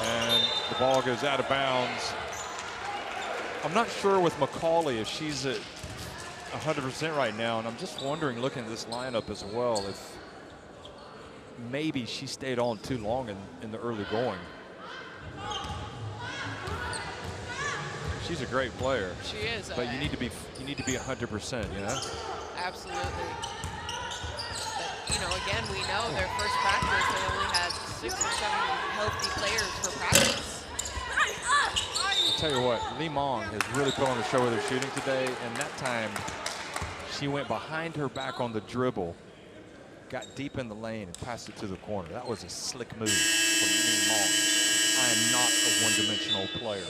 Speaker 1: And the ball goes out of bounds. I'm not sure with Macaulay if she's at 100% right now, and I'm just wondering, looking at this lineup as well, if maybe she stayed on too long in the early going. She's a great player.
Speaker 3: She is.
Speaker 1: But you need to be 100%, you know?
Speaker 3: Absolutely. But, you know, again, we know their first practice, they only had 6 or 7 healthy players for practice.
Speaker 1: I'll tell you what, Lee Mong has really put on a show with her shooting today, and that time she went behind her back on the dribble, got deep in the lane and passed it to the corner. That was a slick move from Lee Mong. I am not a one-dimensional player.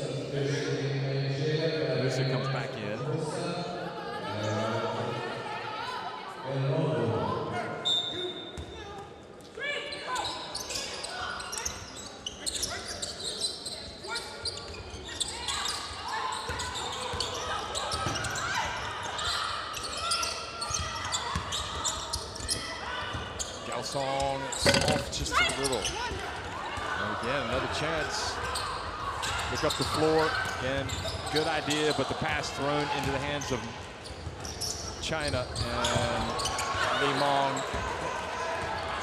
Speaker 1: Lucy comes back in. Galsong off just a little. And again, another chance. Look up the floor. Again, good idea, but the pass thrown into the hands of China. And Lee Mong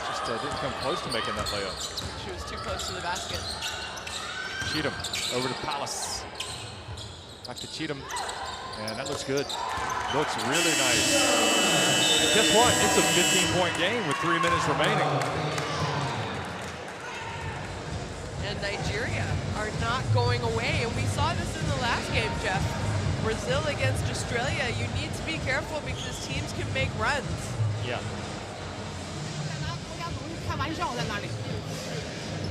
Speaker 1: just didn't come close to making that layup.
Speaker 3: She was too close to the basket.
Speaker 1: Cheatham over to Palace. Back to Cheatham. And that looks good. Looks really nice. And guess what? It's a 15-point game with 3 minutes remaining.
Speaker 3: And Nigeria are not going away. And we saw this in the last game, Jeff. Brazil against Australia. You need to be careful because teams can make runs.
Speaker 1: Yeah.
Speaker 8: 开玩笑在那里，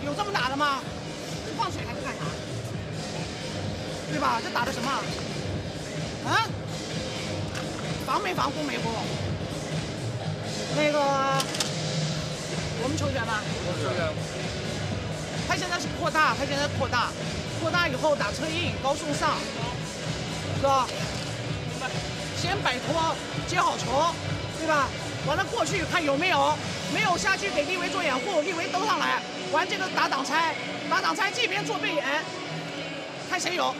Speaker 8: 有这么打的吗？放水还是干啥？对吧？这打的什么？啊？防没防，攻没攻？那个我们球员吧，球员，他现在是扩大，扩大以后打车印，高速上，是吧？先摆脱，接好球，对吧？完了过去看有没有，没有下去给立维做掩护，立维兜上来，完这个打挡拆，这边做背掩，看谁有，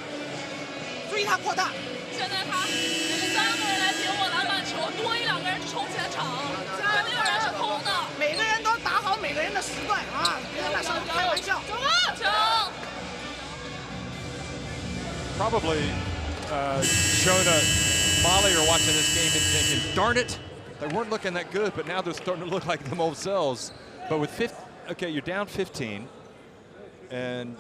Speaker 8: 注意他扩大。
Speaker 4: 现在他3个人来接获篮板球，多1、2个人冲前场，肯定有人是空的。
Speaker 8: 每个人都打好每个人的时段啊，别在那上开玩笑。
Speaker 4: 球。
Speaker 1: Probably Shona, Molly are watching this game and thinking, darn it, they weren't looking that good, but now they're starting to look like them old selves. But with okay, you're down 15 and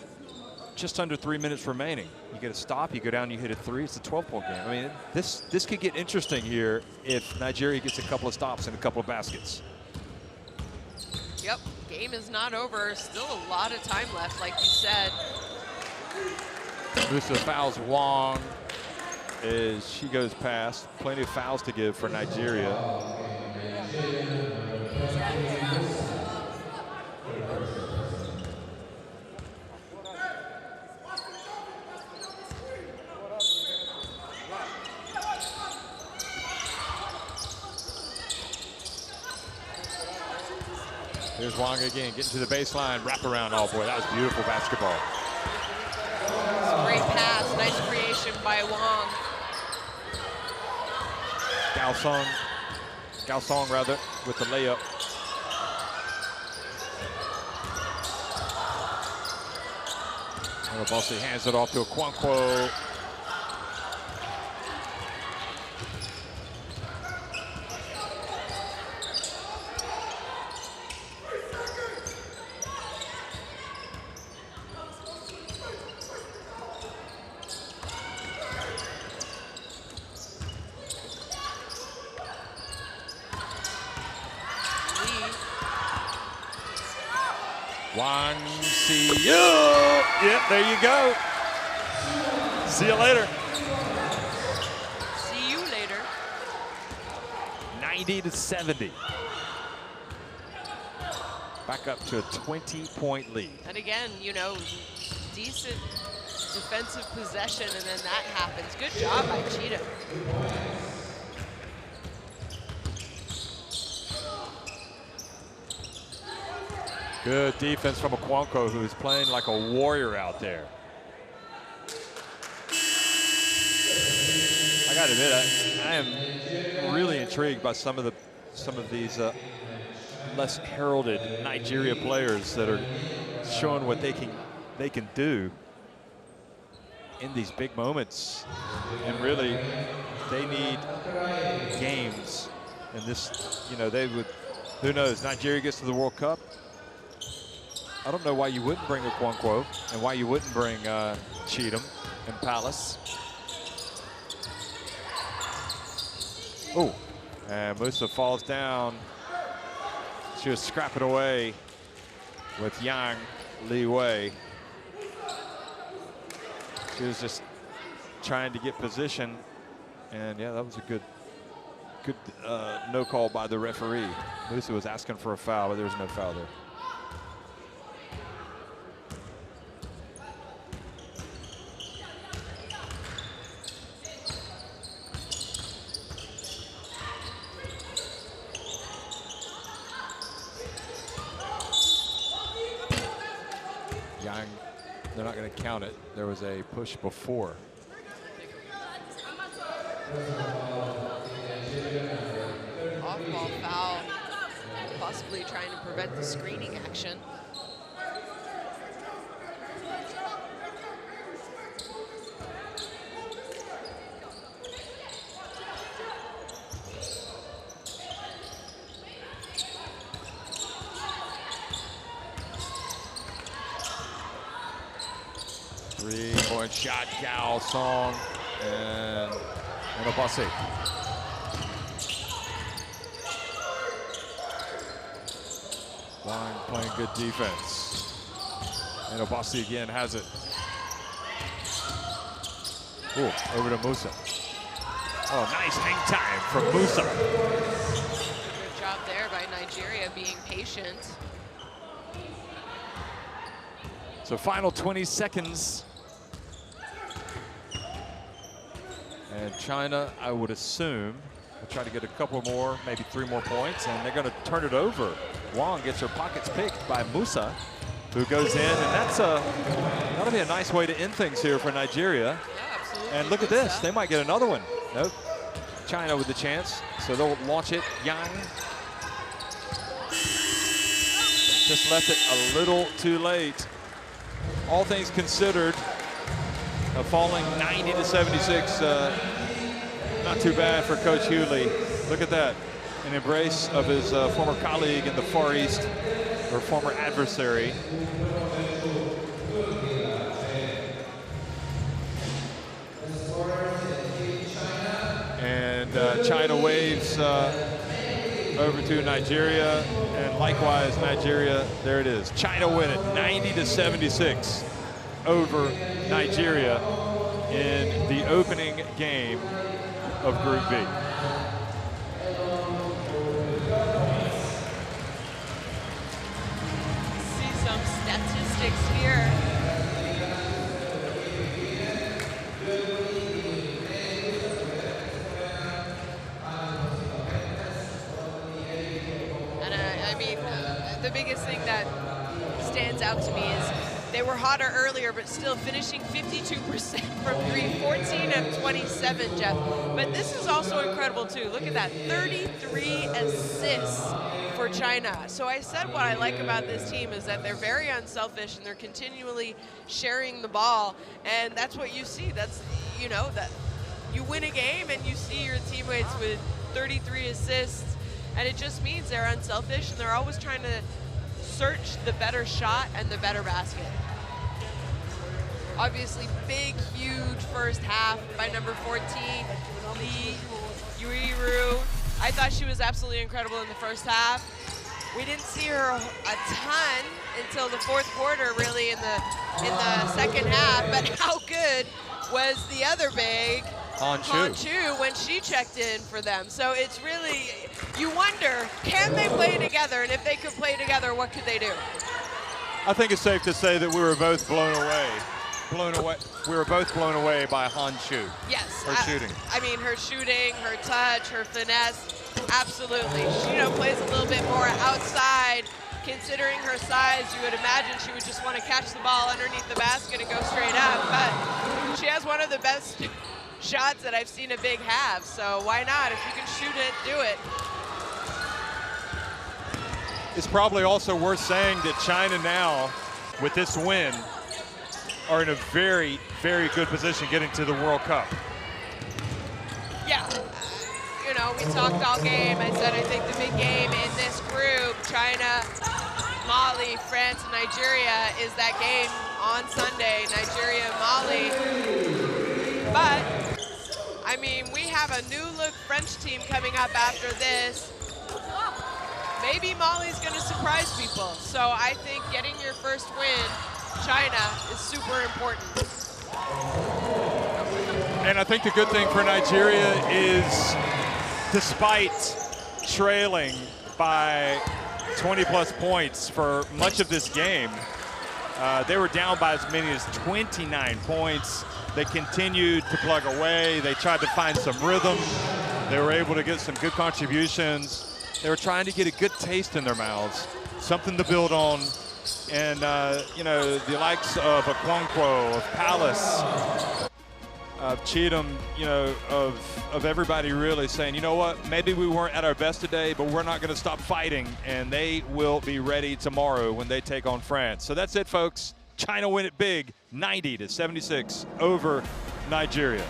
Speaker 1: just under 3 minutes remaining. You get a stop, you go down, you hit a 3, it's a 12-point game. I mean, this could get interesting here if Nigeria gets a couple of stops and a couple of baskets.
Speaker 3: Yep, game is not over. Still a lot of time left, like you said.
Speaker 1: Musa fouls Wong as she goes past. Plenty of fouls to give for Nigeria. Here's Wong again, getting to the baseline, wrap around. Oh boy, that was beautiful basketball.
Speaker 3: Great pass, nice creation by Wong.
Speaker 1: Gaosong rather, with the layup. Bossi hands it off to Okonkwo. Wang, see you. Yep, there you go. See you later.
Speaker 3: See you later.
Speaker 1: 90-70. Back up to a 20-point lead.
Speaker 3: And again, you know, decent defensive possession, and then that happens. Good job by Cheetah.
Speaker 1: Good defense from Okonkwo, who's playing like a warrior out there. I gotta admit, I am really intrigued by some of these less heralded Nigeria players that are showing what they can do in these big moments. And really, they need games. And this, you know, they would, who knows, Nigeria gets to the World Cup. I don't know why you wouldn't bring Okonkwo and why you wouldn't bring Cheatham and Palace. Oh, and Musa falls down. She was scrapping away with Yang Li Wei. She was just trying to get position, and yeah, that was a good no call by the referee. Musa was asking for a foul, but there was no foul there. Yang, they're not going to count it. There was a push before.
Speaker 3: Off-ball foul, possibly trying to prevent the screening action.
Speaker 1: Three-point shot, Gao Song and Obasi. Wang playing good defense. And Obasi again has it. Ooh, over to Musa. Oh, nice hang time from Musa.
Speaker 3: Good job there by Nigeria being patient.
Speaker 1: So final 20 seconds. And China, I would assume, will try to get a couple more, maybe 3 more points, and they're going to turn it over. Wong gets her pockets picked by Musa. who goes in, and that'll be a nice way to end things here for Nigeria.
Speaker 3: Yeah, absolutely.
Speaker 1: And look at this, they might get another one. Nope, China with the chance, so they'll launch it. Yang just left it a little too late. All things considered, falling 90 to 76, not too bad for Coach Hewley. Look at that, an embrace of his former colleague in the Far East, or former adversary. And China waves over to Nigeria, and likewise Nigeria, there it is. China win it 90 to 76 over Nigeria in the opening game of Group B.
Speaker 3: See some statistics here. The biggest thing that stands out to me is they were hotter earlier, but still finishing 52% from three, 14 of 27, Jeff. But this is also incredible too. Look at that, 33 assists for China. So I said what I like about this team is that they're very unselfish and they're continually sharing the ball. And that's what you see. That's, you know, that you win a game and you see your teammates with 33 assists. And it just means they're unselfish and they're always trying to search the better shot and the better basket. Obviously, big, huge first half by number 14, Lee Yuiru. I thought she was absolutely incredible in the first half. We didn't see her a ton until the fourth quarter, really, in the second half. But how good was the other big, Han Chu, when she checked in for them? So it's really, you wonder, can they play together? And if they could play together, what could they do?
Speaker 1: I think it's safe to say that we were both blown away. We were both blown away by Han Chu.
Speaker 3: Yes.
Speaker 1: Her shooting.
Speaker 3: I mean, her shooting, her touch, her finesse, absolutely. She, you know, plays a little bit more outside. Considering her size, you would imagine she would just want to catch the ball underneath the basket and go straight up. But she has one of the best shots that I've seen a big have, so why not? If you can shoot it, do it.
Speaker 1: It's probably also worth saying that China now, with this win, are in a very, very good position getting to the World Cup.
Speaker 3: Yeah, you know, we talked all game. I said I think the big game in this group, China, Mali, France, and Nigeria, is that game on Sunday, Nigeria, Mali. But I mean, we have a new look French team coming up after this. Maybe Mali's going to surprise people. So I think getting your first win, China, is super important.
Speaker 1: And I think the good thing for Nigeria is, despite trailing by 20+ points for much of this game, they were down by as many as 29 points. They continued to plug away. They tried to find some rhythm. They were able to get some good contributions. They were trying to get a good taste in their mouths, something to build on. And, you know, the likes of Okonkwo, of Palace, of Cheatham, you know, of everybody really saying, you know what, maybe we weren't at our best today, but we're not going to stop fighting. And they will be ready tomorrow when they take on France. So that's it, folks. China win it big, 90 to 76 over Nigeria.